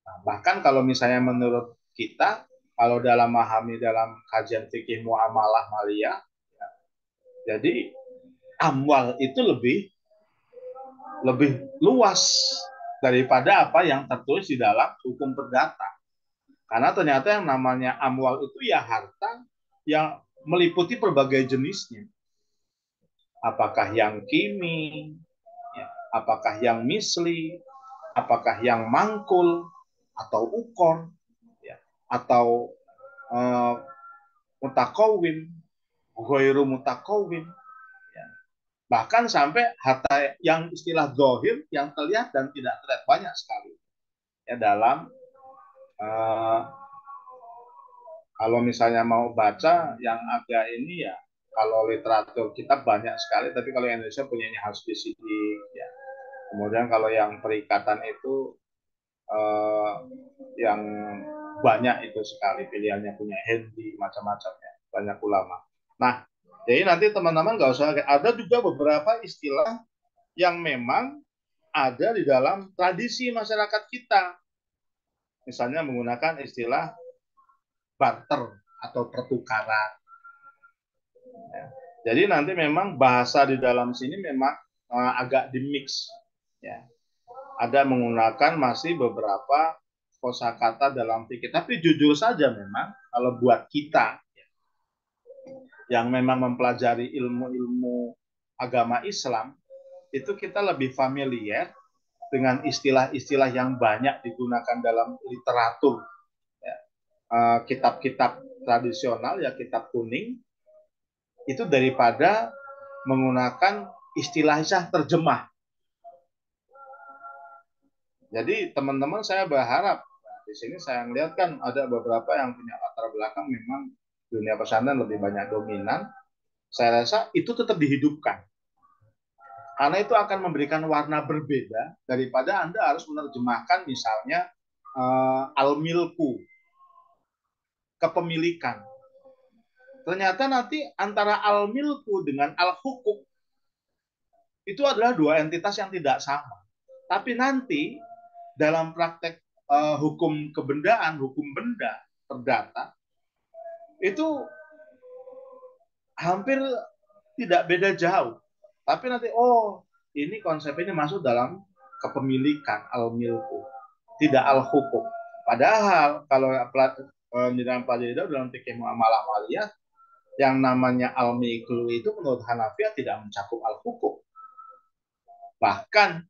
[SPEAKER 3] Nah, bahkan kalau misalnya menurut kita, kalau dalam memahami dalam kajian fikih muamalah maliyah, ya, jadi amwal itu lebih luas daripada apa yang tertulis di dalam hukum perdata. Karena ternyata yang namanya amwal itu ya harta yang meliputi berbagai jenisnya. Apakah yang kimi, ya, apakah yang misli, apakah yang mangkul, atau ukor. Ya. atau eh, mutakawin, ghairu mutakawin, ya. Bahkan sampai harta yang istilah zahir yang terlihat dan tidak terlihat banyak sekali ya dalam eh, kalau misalnya mau baca yang agak ini ya, kalau literatur kita banyak sekali, tapi kalau Indonesia punyanya Hasbi Siddiq ya. Kemudian kalau yang perikatan itu eh, yang banyak itu sekali pilihannya, punya Hendi macam-macamnya, banyak ulama. Nah, jadi nanti teman-teman nggak usah, ada juga beberapa istilah yang memang ada di dalam tradisi masyarakat kita. Misalnya menggunakan istilah barter atau pertukaran. Ya. Jadi nanti memang bahasa di dalam sini memang agak dimix. Ya. Ada menggunakan masih beberapa kosakata dalam fikih. Tapi jujur saja memang kalau buat kita yang memang mempelajari ilmu-ilmu agama Islam, itu kita lebih familiar dengan istilah-istilah yang banyak digunakan dalam literatur. Ya. Kitab-kitab tradisional, ya kitab kuning, itu daripada menggunakan istilah-istilah terjemah. Jadi teman-teman saya berharap, di sini saya melihat kan ada beberapa yang punya latar belakang memang dunia pesantren lebih banyak dominan. Saya rasa itu tetap dihidupkan. Karena itu akan memberikan warna berbeda daripada Anda harus menerjemahkan misalnya al-milku, kepemilikan. Ternyata nanti antara al-milku dengan al-hukuk itu adalah dua entitas yang tidak sama. Tapi nanti dalam praktek hukum kebendaan, hukum benda, perdata, itu hampir tidak beda jauh. Tapi nanti, oh ini konsep ini masuk dalam kepemilikan al-milku, tidak al-hukuk. Padahal kalau di dalam pelajari dalam fikih muamalah maliyah, yang namanya al-milku itu menurut Hanafiyah tidak mencakup al-hukuk. Bahkan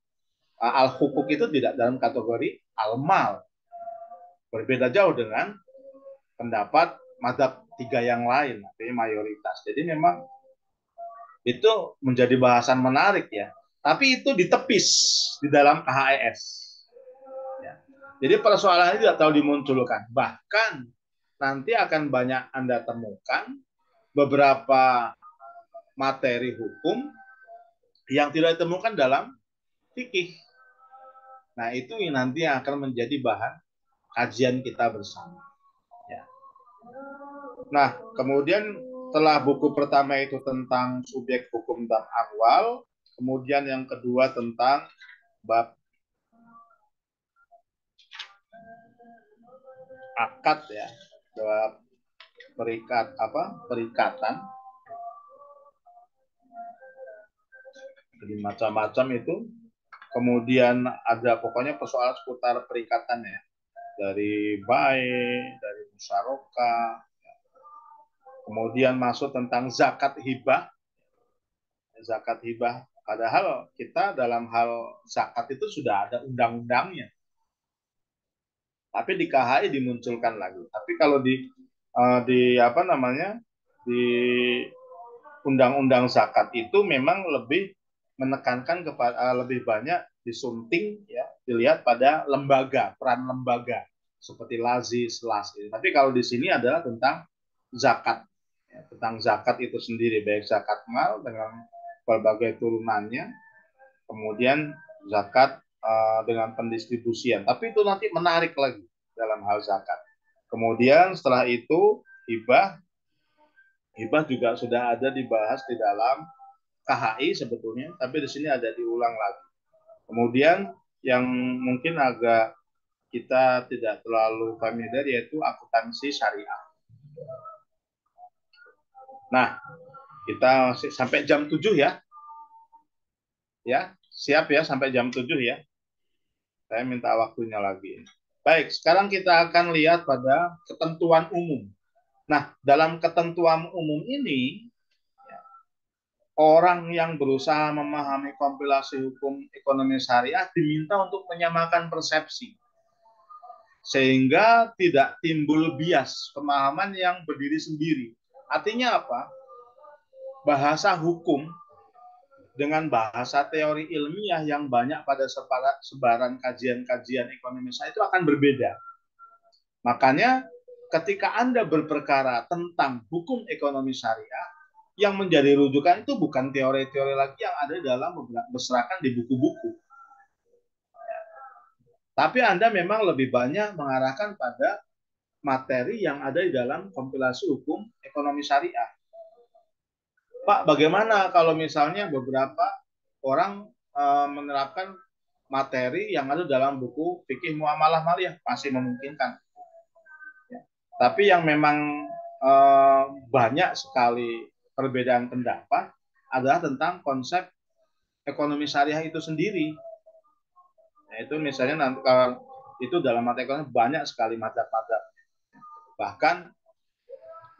[SPEAKER 3] al-hukuk itu tidak dalam kategori al-mal. Berbeda jauh dengan pendapat mazhab tiga yang lain, artinya mayoritas. Jadi memang itu menjadi bahasan menarik ya. Tapi itu ditepis di dalam KHES. Ya. Jadi persoalan ini tidak terlalu dimunculkan. Bahkan nanti akan banyak Anda temukan beberapa materi hukum yang tidak ditemukan dalam fikih. Nah itu nanti akan menjadi bahan kajian kita bersama. Ya. Nah kemudian setelah buku pertama itu tentang subjek hukum dan ahwal, kemudian yang kedua tentang bab akad ya, bab perikatan. Jadi macam-macam itu. Kemudian ada pokoknya persoalan seputar perikatan ya, dari baik, dari musyarakah. Kemudian masuk tentang zakat hibah. Zakat hibah. Padahal kita dalam hal zakat itu sudah ada undang-undangnya. Tapi di KHI dimunculkan lagi. Tapi kalau di apa namanya, di undang-undang zakat itu memang lebih menekankan kepada lebih banyak disunting ya, dilihat pada lembaga, peran lembaga seperti lazis, las. Tapi kalau di sini adalah tentang zakat, ya, tentang zakat itu sendiri, baik zakat mal dengan berbagai turunannya, kemudian zakat dengan pendistribusian. Tapi itu nanti menarik lagi dalam hal zakat. Kemudian setelah itu hibah, hibah juga sudah ada dibahas di dalam KHI sebetulnya, tapi di sini ada diulang lagi. Kemudian yang mungkin agak kita tidak terlalu familiar yaitu akuntansi syariah. Nah, kita sampai jam 7 ya. Ya, siap ya sampai jam 7 ya. Saya minta waktunya lagi. Baik, sekarang kita akan lihat pada ketentuan umum. Nah, dalam ketentuan umum ini, orang yang berusaha memahami kompilasi hukum ekonomi syariah diminta untuk menyamakan persepsi. sehingga tidak timbul bias pemahaman yang berdiri sendiri. Artinya apa? Bahasa hukum dengan bahasa teori ilmiah yang banyak pada sebaran kajian-kajian ekonomi saya itu akan berbeda. Makanya ketika Anda berperkara tentang hukum ekonomi syariah, yang menjadi rujukan itu bukan teori-teori lagi yang ada dalam berserakan di buku-buku. Tapi Anda memang lebih banyak mengarahkan pada materi yang ada di dalam kompilasi hukum ekonomi syariah. Pak, bagaimana kalau misalnya beberapa orang menerapkan materi yang ada dalam buku fikih muamalah maliyah? Masih memungkinkan. Ya. Tapi yang memang banyak sekali perbedaan pendapat adalah tentang konsep ekonomi syariah itu sendiri. Nah, itu misalnya nanti kalau itu dalam mata ekonomi banyak sekali madzhab-madzhab. Bahkan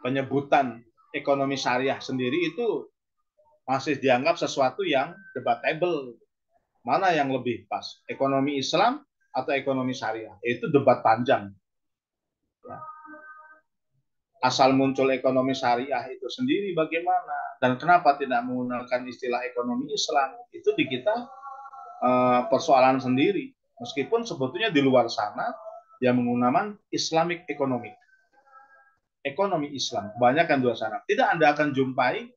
[SPEAKER 3] penyebutan ekonomi syariah sendiri itu masih dianggap sesuatu yang debatable. Mana yang lebih pas? Ekonomi Islam atau ekonomi syariah? Itu debat panjang. Ya. Asal muncul ekonomi syariah itu sendiri bagaimana? Dan kenapa tidak menggunakan istilah ekonomi Islam? Itu di kita persoalan sendiri. Meskipun sebetulnya di luar sana yang menggunakan Islamic economic. Ekonomi Islam. Kebanyakan di luar sana. Tidak Anda akan jumpai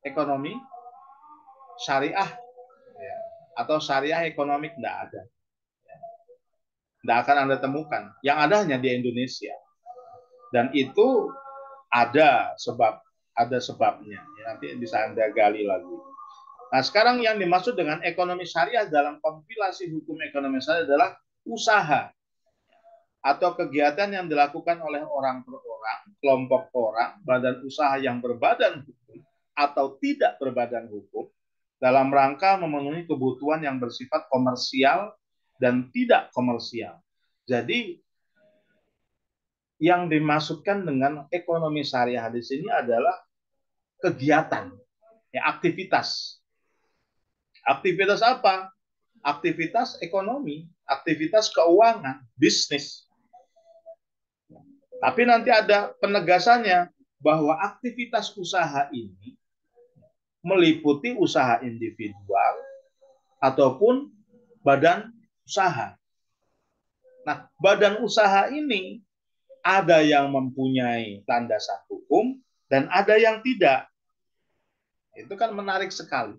[SPEAKER 3] ekonomi syariah ya, atau syariah ekonomik, tidak ada. Tidak akan Anda temukan. Yang ada hanya di Indonesia. Dan itu ada sebabnya. Ya, nanti bisa Anda gali lagi. Nah, sekarang yang dimaksud dengan ekonomi syariah dalam kompilasi hukum ekonomi syariah adalah usaha atau kegiatan yang dilakukan oleh orang per orang, kelompok orang, badan usaha yang berbadan hukum atau tidak berbadan hukum dalam rangka memenuhi kebutuhan yang bersifat komersial dan tidak komersial. Jadi yang dimaksudkan dengan ekonomi syariah di sini adalah kegiatan, ya, aktivitas. Aktivitas apa? Aktivitas ekonomi, aktivitas keuangan, bisnis. Tapi nanti ada penegasannya bahwa aktivitas usaha ini meliputi usaha individual ataupun badan usaha. Nah, badan usaha ini ada yang mempunyai landasan hukum dan ada yang tidak. Itu kan menarik sekali.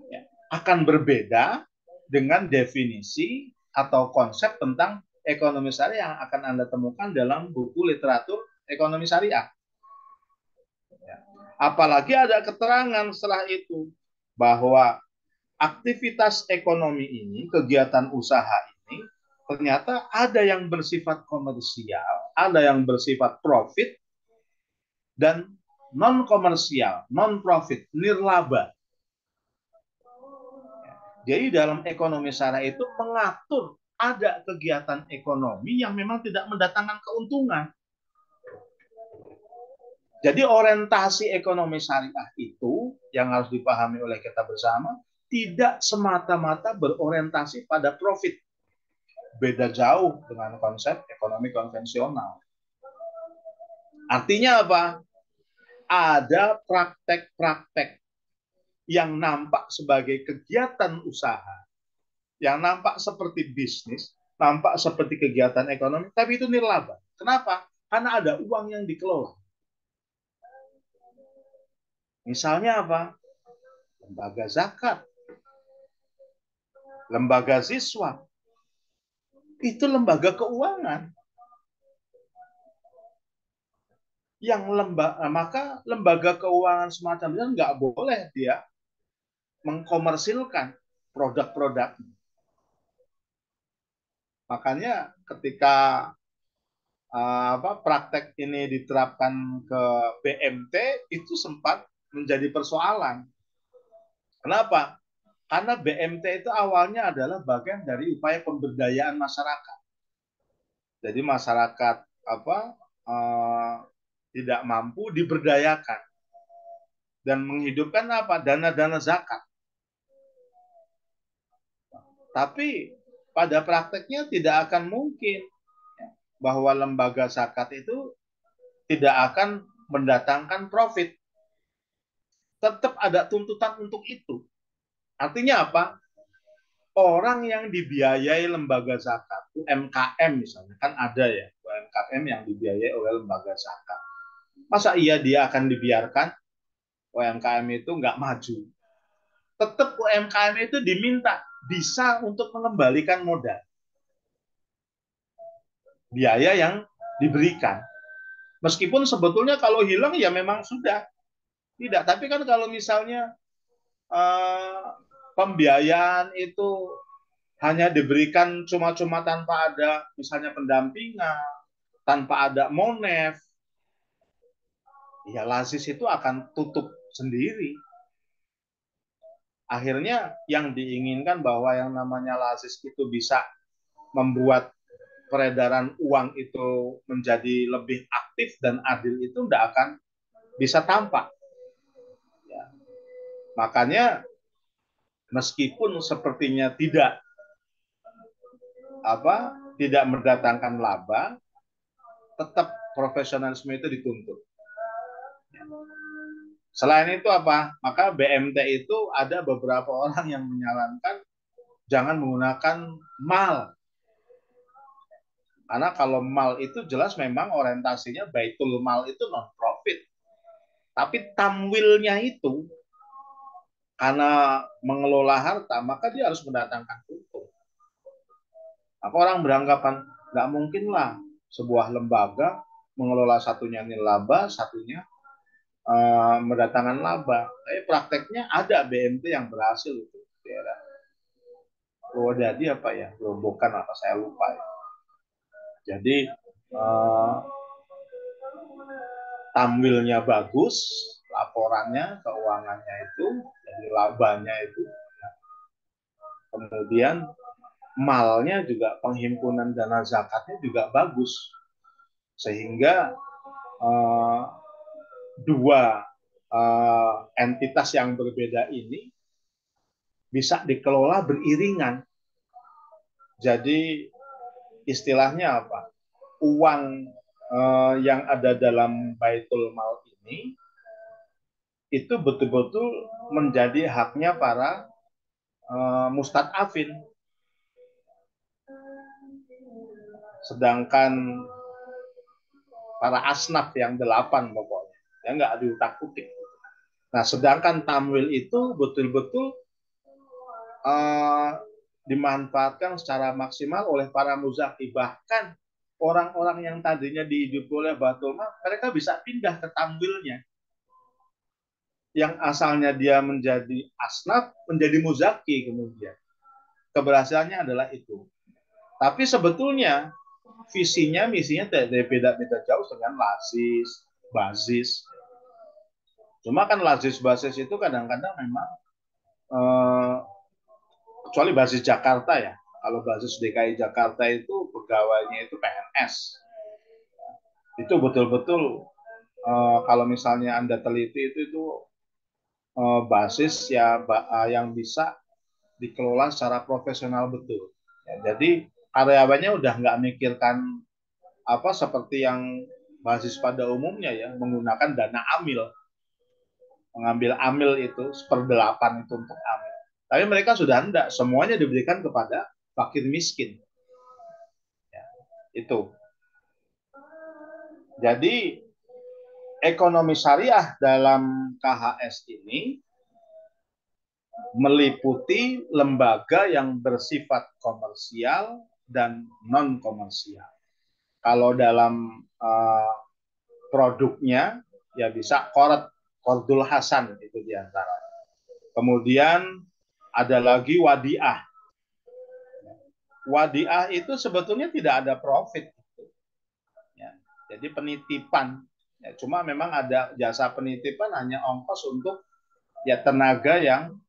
[SPEAKER 3] Ya, akan berbeda dengan definisi atau konsep tentang ekonomi syariah yang akan Anda temukan dalam buku literatur ekonomi syariah. Ya. Apalagi ada keterangan setelah itu bahwa aktivitas ekonomi ini, kegiatan usaha ini, ternyata ada yang bersifat komersial, ada yang bersifat profit, dan non-komersial, non-profit, nirlaba. Jadi dalam ekonomi syariah itu mengatur ada kegiatan ekonomi yang memang tidak mendatangkan keuntungan. Jadi orientasi ekonomi syariah itu yang harus dipahami oleh kita bersama tidak semata-mata berorientasi pada profit. Beda jauh dengan konsep ekonomi konvensional. Artinya apa? Ada praktek-praktek yang nampak sebagai kegiatan usaha, yang nampak seperti bisnis, nampak seperti kegiatan ekonomi, tapi itu nirlaba. Kenapa? Karena ada uang yang dikelola. Misalnya apa? Lembaga zakat, lembaga siswa, itu lembaga keuangan. Maka lembaga keuangan semacam itu nggak boleh dia mengkomersilkan produk-produk. Makanya ketika praktek ini diterapkan ke BMT itu sempat menjadi persoalan. Kenapa? Karena BMT itu awalnya adalah bagian dari upaya pemberdayaan masyarakat. Jadi masyarakat tidak mampu diberdayakan dan menghidupkan dana-dana zakat. Tapi pada prakteknya tidak akan mungkin bahwa lembaga zakat itu tidak akan mendatangkan profit. Tetap ada tuntutan untuk itu. Artinya apa? Orang yang dibiayai lembaga zakat, UMKM misalnya, kan ada ya, UMKM yang dibiayai oleh lembaga zakat. Masa iya dia akan dibiarkan UMKM itu nggak maju? Tetap UMKM itu diminta bisa untuk mengembalikan modal. Biaya yang diberikan. Meskipun sebetulnya kalau hilang ya memang sudah. Tidak, tapi kan kalau misalnya pembiayaan itu hanya diberikan cuma-cuma tanpa ada misalnya pendampingan, tanpa ada monef, ya lazis itu akan tutup sendiri. Akhirnya yang diinginkan bahwa yang namanya lazis itu bisa membuat peredaran uang itu menjadi lebih aktif dan adil itu tidak akan bisa tampak. Ya. Makanya meskipun sepertinya tidak mendatangkan laba, tetap profesionalisme itu dituntut. Selain itu apa? Maka BMT itu ada beberapa orang yang menyarankan jangan menggunakan mal. Karena kalau mal itu jelas memang orientasinya baitul mal itu non profit. Tapi tamwilnya itu karena mengelola harta maka dia harus mendatangkan untung. Maka orang beranggapan nggak mungkin lah sebuah lembaga mengelola satunya nilaba, satunya mendatangkan laba. Tapi prakteknya ada BMT yang berhasil itu. Daerah Purwodadi apa ya? Gerobokan apa saya lupa ya. Jadi tamwilnya bagus, laporannya, keuangannya itu, jadi labanya itu. Kemudian malnya juga penghimpunan dana zakatnya juga bagus. Sehingga dua entitas yang berbeda ini bisa dikelola beriringan. Jadi istilahnya apa? Uang yang ada dalam baitul mal ini itu betul-betul menjadi haknya para mustadafin. Sedangkan para asnaf yang 8 pokoknya, ya nggak diutak-utik. Nah, sedangkan tamwil itu betul-betul dimanfaatkan secara maksimal oleh para muzaki. Bahkan orang-orang yang tadinya dihidupi oleh baitul mal, mereka bisa pindah ke tamwilnya. Yang asalnya dia menjadi asnaf, menjadi muzaki kemudian. Keberhasilannya adalah itu. Tapi sebetulnya visinya, misinya tidak beda-beda jauh dengan lazis, basis. Cuma kan lazis, basis itu kadang-kadang memang kecuali basis Jakarta ya. Kalau basis DKI Jakarta itu pegawainya itu PNS. Itu betul-betul kalau misalnya Anda teliti itu basis ya yang bisa dikelola secara profesional betul. Ya, jadi karyawannya udah nggak mikirkan apa seperti yang basis pada umumnya ya menggunakan dana amil, mengambil amil itu 1/8 itu untuk amil. Tapi mereka sudah enggak, semuanya diberikan kepada fakir miskin. Ya, itu. Jadi ekonomi syariah dalam KHS ini meliputi lembaga yang bersifat komersial dan non komersial. Kalau dalam produknya ya bisa Qardul Hasan itu diantara. Kemudian ada lagi wadiah. Wadiah itu sebetulnya tidak ada profit. Ya, jadi penitipan. Ya, cuma memang ada jasa penitipan hanya ongkos untuk ya tenaga yang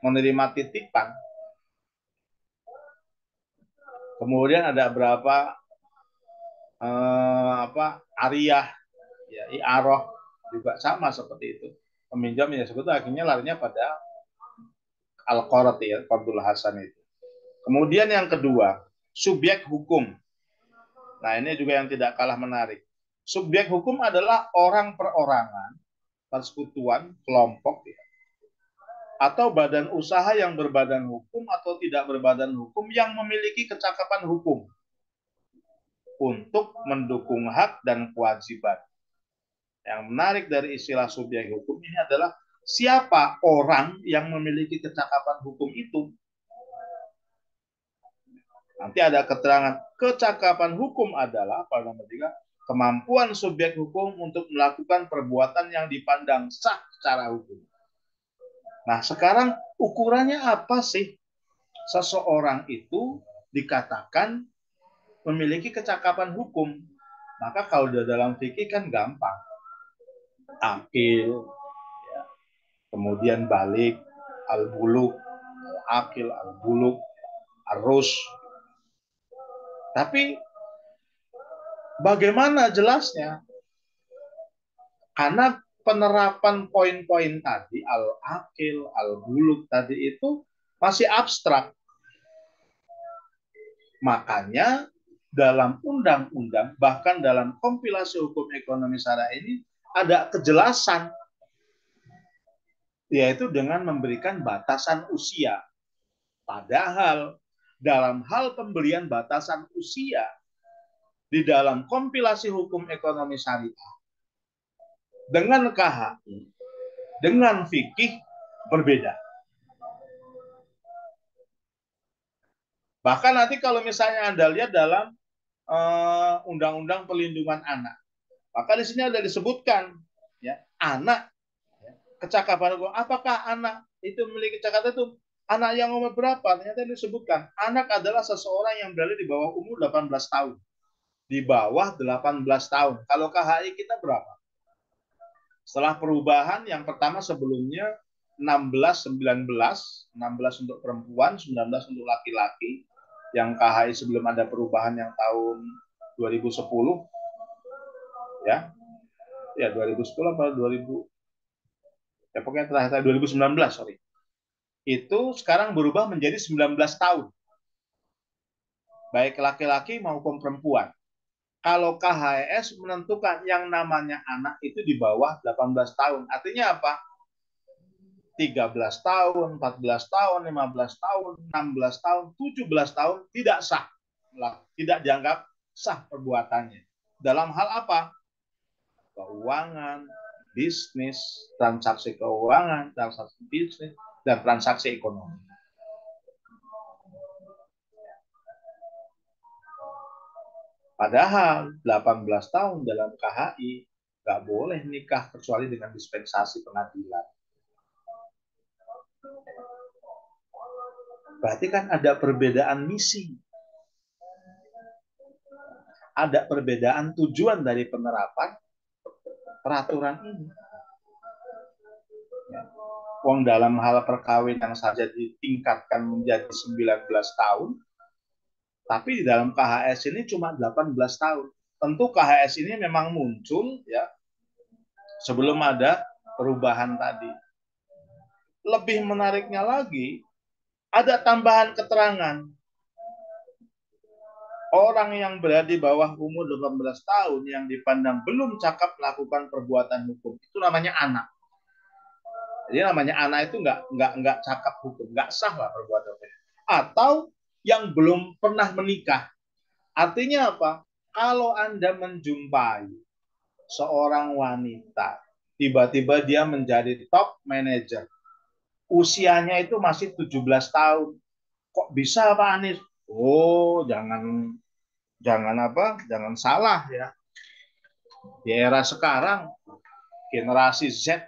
[SPEAKER 3] menerima titipan. Kemudian ada berapa ariyah, ya, i'aroh juga sama seperti itu. Peminjam ya sebetulnya akhirnya larinya pada al-Qard ya, Qardul Hasan itu. Kemudian yang kedua, subjek hukum. Nah, ini juga yang tidak kalah menarik. Subjek hukum adalah orang perorangan, persekutuan, kelompok, ya, atau badan usaha yang berbadan hukum atau tidak berbadan hukum yang memiliki kecakapan hukum untuk mendukung hak dan kewajiban. Yang menarik dari istilah subjek hukum ini adalah siapa orang yang memiliki kecakapan hukum itu. Nanti ada keterangan kecakapan hukum adalah nomor 3, kemampuan subjek hukum untuk melakukan perbuatan yang dipandang sah secara hukum. Nah, sekarang ukurannya apa sih? Seseorang itu dikatakan memiliki kecakapan hukum. Maka kalau dalam fikih kan gampang. Akil, ya, kemudian balik, al-buluk, akil, al-buluk, arus. Tapi bagaimana jelasnya? Karena penerapan poin-poin tadi, al-akil, al-buluk tadi itu masih abstrak. Makanya dalam undang-undang, bahkan dalam kompilasi hukum ekonomi syariah ini ada kejelasan, yaitu dengan memberikan batasan usia. Padahal dalam hal pemberian batasan usia di dalam kompilasi hukum ekonomi syariah dengan KHI, dengan fikih berbeda. Bahkan nanti kalau misalnya Anda lihat dalam Undang-Undang Perlindungan Anak, maka di sini ada disebutkan, ya, anak, ya, kecakapan hukum. Apakah anak itu memiliki kecakapan itu anak yang umur berapa? Ternyata disebutkan anak adalah seseorang yang berada di bawah umur 18 tahun. Di bawah 18 tahun. Kalau KHI kita berapa? Setelah perubahan yang pertama sebelumnya 16-19, 16 untuk perempuan, 19 untuk laki-laki. Yang KHI sebelum ada perubahan yang tahun 2010, ya 2010 atau 2000, ya pokoknya terakhir 2019, sorry, itu sekarang berubah menjadi 19 tahun, baik laki-laki maupun perempuan. Kalau KHS menentukan yang namanya anak itu di bawah 18 tahun, artinya apa? 13 tahun, 14 tahun, 15 tahun, 16 tahun, 17 tahun tidak sah. Tidak dianggap sah perbuatannya. Dalam hal apa? Keuangan, bisnis, transaksi keuangan, transaksi bisnis, dan transaksi ekonomi. Padahal 18 tahun dalam KHI nggak boleh nikah kecuali dengan dispensasi pengadilan. Berarti kan ada perbedaan misi. Ada perbedaan tujuan dari penerapan peraturan ini. Wong dalam hal perkawinan saja ditingkatkan menjadi 19 tahun, tapi di dalam KHS ini cuma 18 tahun. Tentu KHS ini memang muncul, ya, sebelum ada perubahan tadi. Lebih menariknya lagi, ada tambahan keterangan. Orang yang berada di bawah umur 18 tahun yang dipandang belum cakap melakukan perbuatan hukum, itu namanya anak. Jadi namanya anak itu nggak cakap hukum, nggak sah lah perbuatan hukum. Atau yang belum pernah menikah. Artinya apa? Kalau Anda menjumpai seorang wanita, tiba-tiba dia menjadi top manager, usianya itu masih 17 tahun. Kok bisa Pak Anies? Oh, jangan salah ya. Di era sekarang generasi Z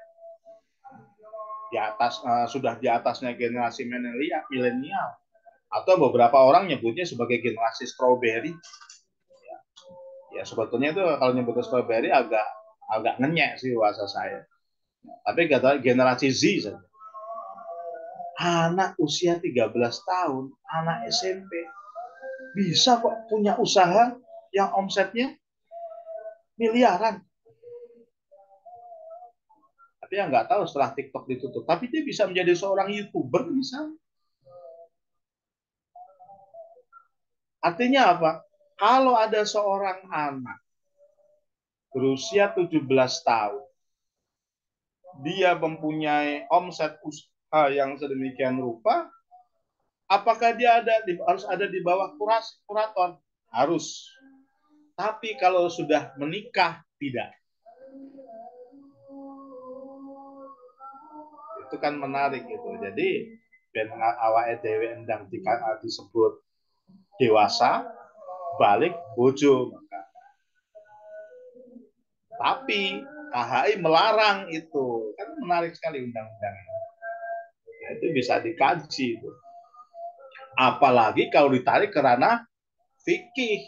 [SPEAKER 3] di atas sudah di atasnya generasi milenial, atau beberapa orang nyebutnya sebagai generasi strawberry. Ya sebetulnya itu kalau nyebut strawberry agak ngenyek sih bahasa saya. Tapi kata generasi Z saja. Anak usia 13 tahun, anak SMP, bisa kok punya usaha yang omsetnya miliaran. Tapi yang nggak tahu setelah TikTok ditutup. Tapi dia bisa menjadi seorang YouTuber misalnya. Artinya apa? Kalau ada seorang anak berusia 17 tahun, dia mempunyai omset usaha yang sedemikian rupa, apakah dia harus ada di bawah kurator? Harus. Tapi kalau sudah menikah, tidak. Itu kan menarik gitu. Jadi ben awake dhewe endang disebut dewasa, balik bojo. Tapi KHI melarang itu. Kan menarik sekali undang-undang. Ya, itu bisa dikaji itu. Apalagi kalau ditarik ke ranah fikih.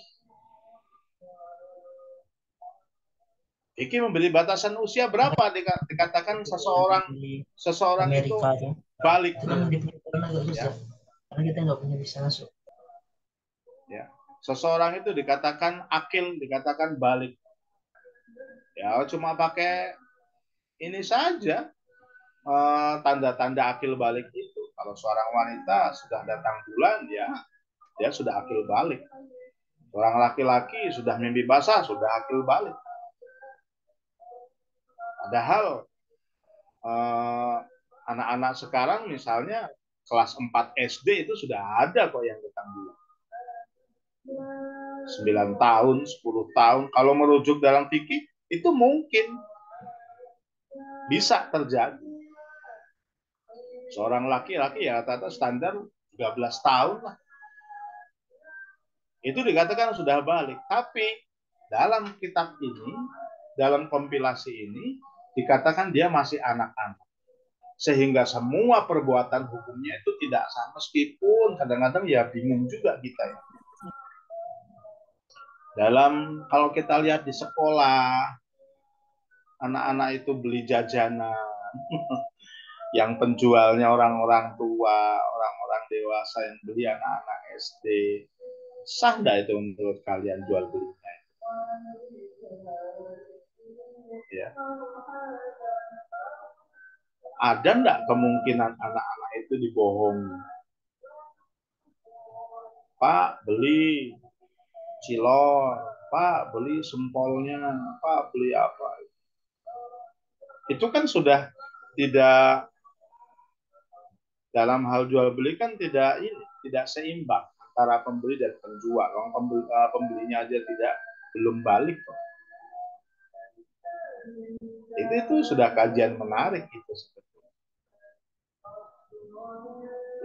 [SPEAKER 3] Fikih memberi batasan usia berapa dikatakan seseorang itu balik.
[SPEAKER 5] Itu kan dia punya agak susah. Karena kita nggak punya bisa masuk.
[SPEAKER 3] Ya. Seseorang itu dikatakan akil, dikatakan balik. Ya, cuma pakai ini saja tanda-tanda akil balik itu. Kalau seorang wanita sudah datang bulan, ya dia sudah akil balik. Seorang laki-laki sudah mimpi basah, sudah akil balik. Padahal anak-anak sekarang misalnya kelas 4 SD itu sudah ada kok yang datang bulan. 9 tahun, 10 tahun. Kalau merujuk dalam fikih, itu mungkin bisa terjadi. Seorang laki-laki ya rata-rata standar 13 tahun lah. Itu dikatakan sudah balik. Tapi dalam kitab ini, dalam kompilasi ini, dikatakan dia masih anak-anak. Sehingga semua perbuatan hukumnya itu tidak sama. Meskipun kadang-kadang ya bingung juga kita ya. Kalau kita lihat di sekolah, anak-anak itu beli jajanan, yang penjualnya orang-orang tua, orang-orang dewasa yang beli anak-anak SD. Sah nggak itu menurut kalian jual belinya? Ya. Ada nggak kemungkinan anak-anak itu dibohongi? Pak, beli cilor, Pak, beli sempolnya, Pak, beli apa? Itu kan sudah tidak, dalam hal jual beli kan tidak seimbang antara pembeli dan penjual. Orang pembelinya aja belum balik. Itu sudah kajian menarik itu sebetulnya.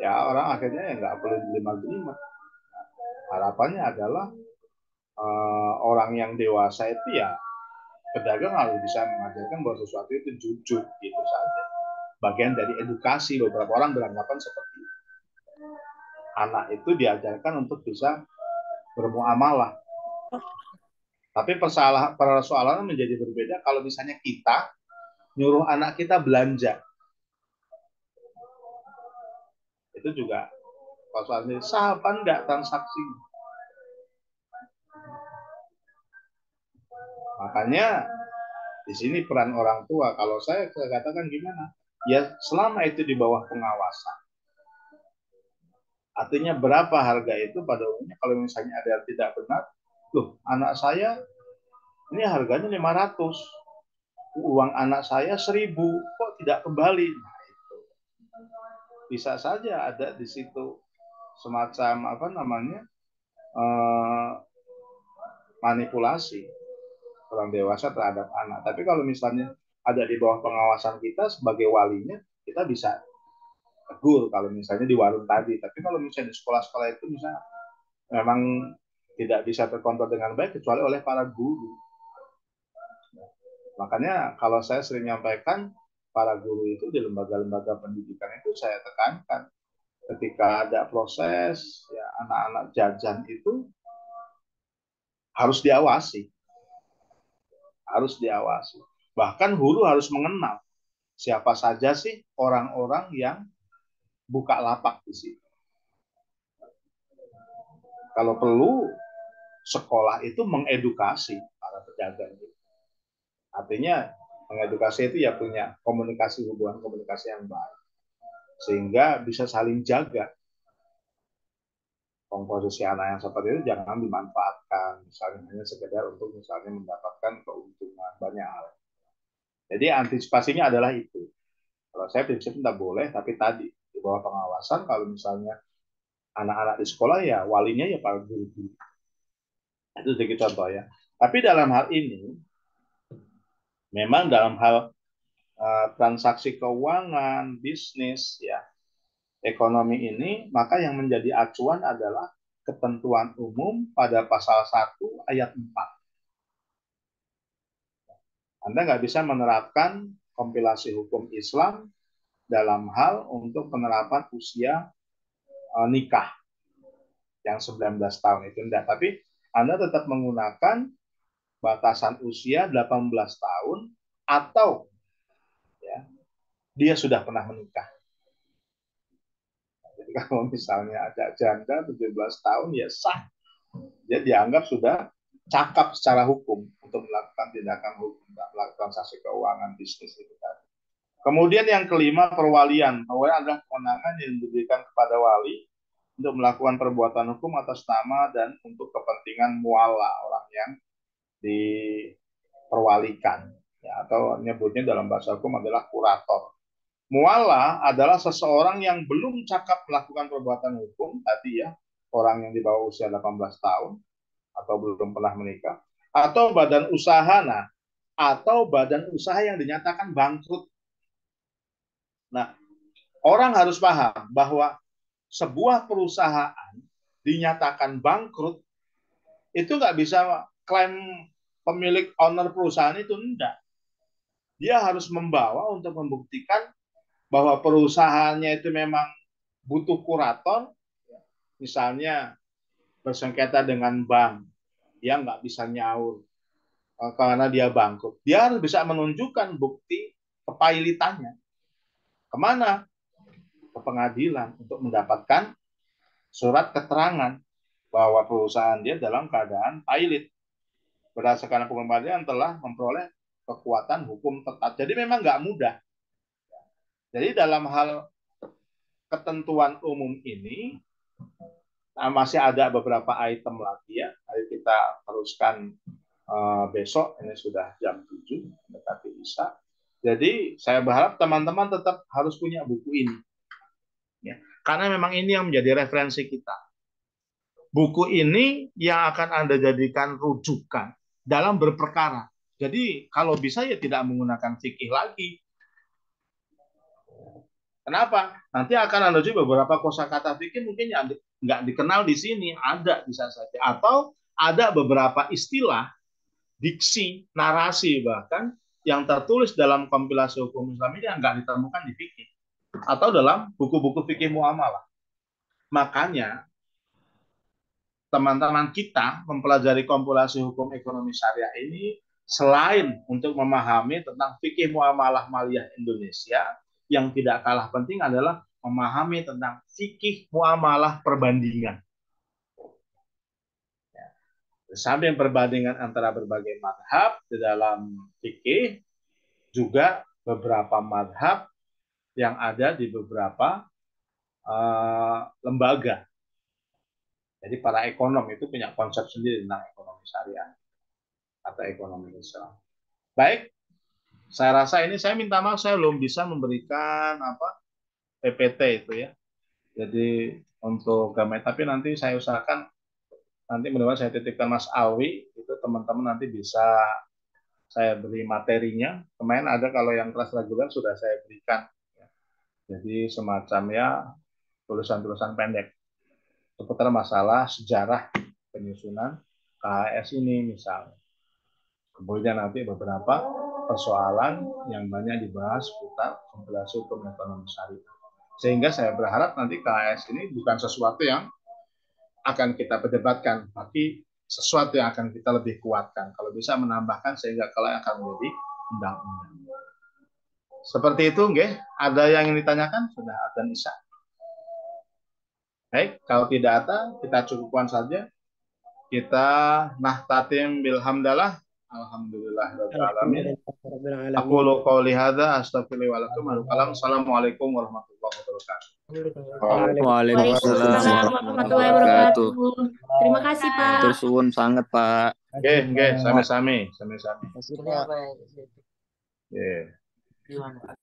[SPEAKER 3] Ya orang akhirnya ya nggak perlu gelima-gelima. Harapannya adalah orang yang dewasa itu ya pedagang harus bisa mengajarkan bahwa sesuatu itu jujur gitu saja. Bagian dari edukasi. Beberapa orang beranggapan seperti itu. Anak itu diajarkan untuk bisa bermuamalah. Tapi persoalannya menjadi berbeda kalau misalnya kita nyuruh anak kita belanja. Itu juga persoalannya, sah apa enggak transaksi. Makanya di sini peran orang tua. Kalau saya katakan gimana? Ya selama itu di bawah pengawasan. Artinya berapa harga itu pada umumnya kalau misalnya ada yang tidak benar, loh anak saya ini harganya 500, uang anak saya 1.000, kok tidak kembali? Nah itu bisa saja ada di situ semacam manipulasi orang dewasa terhadap anak. Tapi kalau misalnya ada di bawah pengawasan kita sebagai walinya, kita bisa tegur kalau misalnya di warung tadi. Tapi kalau misalnya di sekolah-sekolah itu misalnya memang tidak bisa terkontrol dengan baik kecuali oleh para guru. Makanya kalau saya sering menyampaikan para guru itu di lembaga-lembaga pendidikan itu saya tekankan ketika ada proses ya anak-anak jajan itu harus diawasi. Harus diawasi. Bahkan guru harus mengenal siapa saja sih orang-orang yang buka lapak di situ. Kalau perlu, sekolah itu mengedukasi para pedagang. Artinya, mengedukasi itu ya punya hubungan komunikasi yang baik. Sehingga bisa saling jaga. komposisi anak yang seperti itu jangan dimanfaatkan, misalnya hanya sekedar untuk misalnya mendapatkan keuntungan banyak hal. Jadi antisipasinya adalah itu. Kalau saya prinsip tidak boleh, tapi tadi di bawah pengawasan kalau misalnya anak-anak di sekolah ya walinya ya para guru-guru. Itu sedikit contoh ya. Tapi dalam hal ini, memang dalam hal transaksi keuangan, bisnis, ya ekonomi ini, maka yang menjadi acuan adalah ketentuan umum pada pasal 1 ayat 4. Anda nggak bisa menerapkan kompilasi hukum Islam dalam hal untuk penerapan usia nikah yang 19 tahun itu enggak. Tapi Anda tetap menggunakan batasan usia 18 tahun atau ya, dia sudah pernah menikah. Jadi kalau misalnya ada janda 17 tahun ya sah. Dia dianggap sudah cakap secara hukum untuk melakukan tindakan hukum, melakukan transaksi keuangan bisnis itu tadi. Kemudian yang kelima, perwalian. Perwalian adalah kewenangan yang diberikan kepada wali untuk melakukan perbuatan hukum atas nama dan untuk kepentingan mualla, orang yang diperwalikan, ya, atau nyebutnya dalam bahasa hukum adalah kurator. Mualla adalah seseorang yang belum cakap melakukan perbuatan hukum, tadi ya, orang yang di bawah usia 18 tahun, atau belum pernah menikah, atau badan usaha, atau badan usaha yang dinyatakan bangkrut. Nah, orang harus paham bahwa sebuah perusahaan dinyatakan bangkrut, itu nggak bisa klaim pemilik owner perusahaan itu, enggak. Dia harus membawa untuk membuktikan bahwa perusahaannya itu memang butuh kurator, misalnya bersengketa dengan bank, dia nggak bisa nyaur karena dia bangkrut. Dia harus bisa menunjukkan bukti kepailitannya. Kemana? Ke pengadilan untuk mendapatkan surat keterangan bahwa perusahaan dia dalam keadaan pailit. Berdasarkan pengadilan telah memperoleh kekuatan hukum tetap. Jadi memang nggak mudah. Jadi dalam hal ketentuan umum ini masih ada beberapa item lagi ya. Ayo kita teruskan besok. Ini sudah jam 7 mendekati Isya. Jadi saya berharap teman-teman tetap harus punya buku ini. Ya. Karena memang ini yang menjadi referensi kita. Buku ini yang akan Anda jadikan rujukan dalam berperkara. Jadi kalau bisa ya tidak menggunakan fikih lagi. Kenapa? Nanti akan Anda juga beberapa kosakata fikih mungkin yang nggak dikenal di sini, ada bisa saja. Atau ada beberapa istilah, diksi, narasi bahkan yang tertulis dalam kompilasi hukum Islam ini yang nggak ditemukan di fikih atau dalam buku-buku fikih muamalah. Makanya teman-teman kita mempelajari kompilasi hukum ekonomi syariah ini selain untuk memahami tentang fikih muamalah maliyah Indonesia, yang tidak kalah penting adalah memahami tentang fikih muamalah perbandingan. Samping perbandingan antara berbagai madhab di dalam fikih, juga beberapa madhab yang ada di beberapa lembaga. Jadi para ekonom itu punya konsep sendiri tentang ekonomi syariah atau ekonomi Islam. Baik, saya rasa ini saya minta maaf saya belum bisa memberikan PPT itu ya. Jadi untuk gambar, tapi nanti saya usahakan nanti mudah-mudahan saya titipkan Mas Alwi, itu teman-teman nanti bisa saya beri materinya. Kemarin ada kalau yang kelas reguler sudah saya berikan. Jadi semacam ya tulisan-tulisan pendek seputar masalah sejarah penyusunan KHS ini misalnya. Kemudian nanti beberapa persoalan yang banyak dibahas seputar kompilasi hukum ekonomi syariah. Sehingga saya berharap nanti KHS ini bukan sesuatu yang akan kita perdebatkan, tapi sesuatu yang akan kita lebih kuatkan. Kalau bisa menambahkan sehingga kalau akan menjadi undang-undang. Seperti itu, nggih. Ada yang ingin ditanyakan? Sudah adzan Isya. Baik, kalau tidak ada, kita cukupkan saja. Kita nahtatim bilhamdalah. Alhamdulillahirabbil alamin. Aku qouli hadza astaghfirullahi wa lakum. Assalamualaikum warahmatullahi wabarakatuh.
[SPEAKER 4] Waalaikumsalam
[SPEAKER 6] Waalaikumsalam warahmatullahi wabarakatuh. Terima kasih, Pak.
[SPEAKER 4] Matur suwun sangat, Pak.
[SPEAKER 3] Oke, sami-sami.
[SPEAKER 5] Ini apa ya?
[SPEAKER 3] Oke.
[SPEAKER 5] Gimana?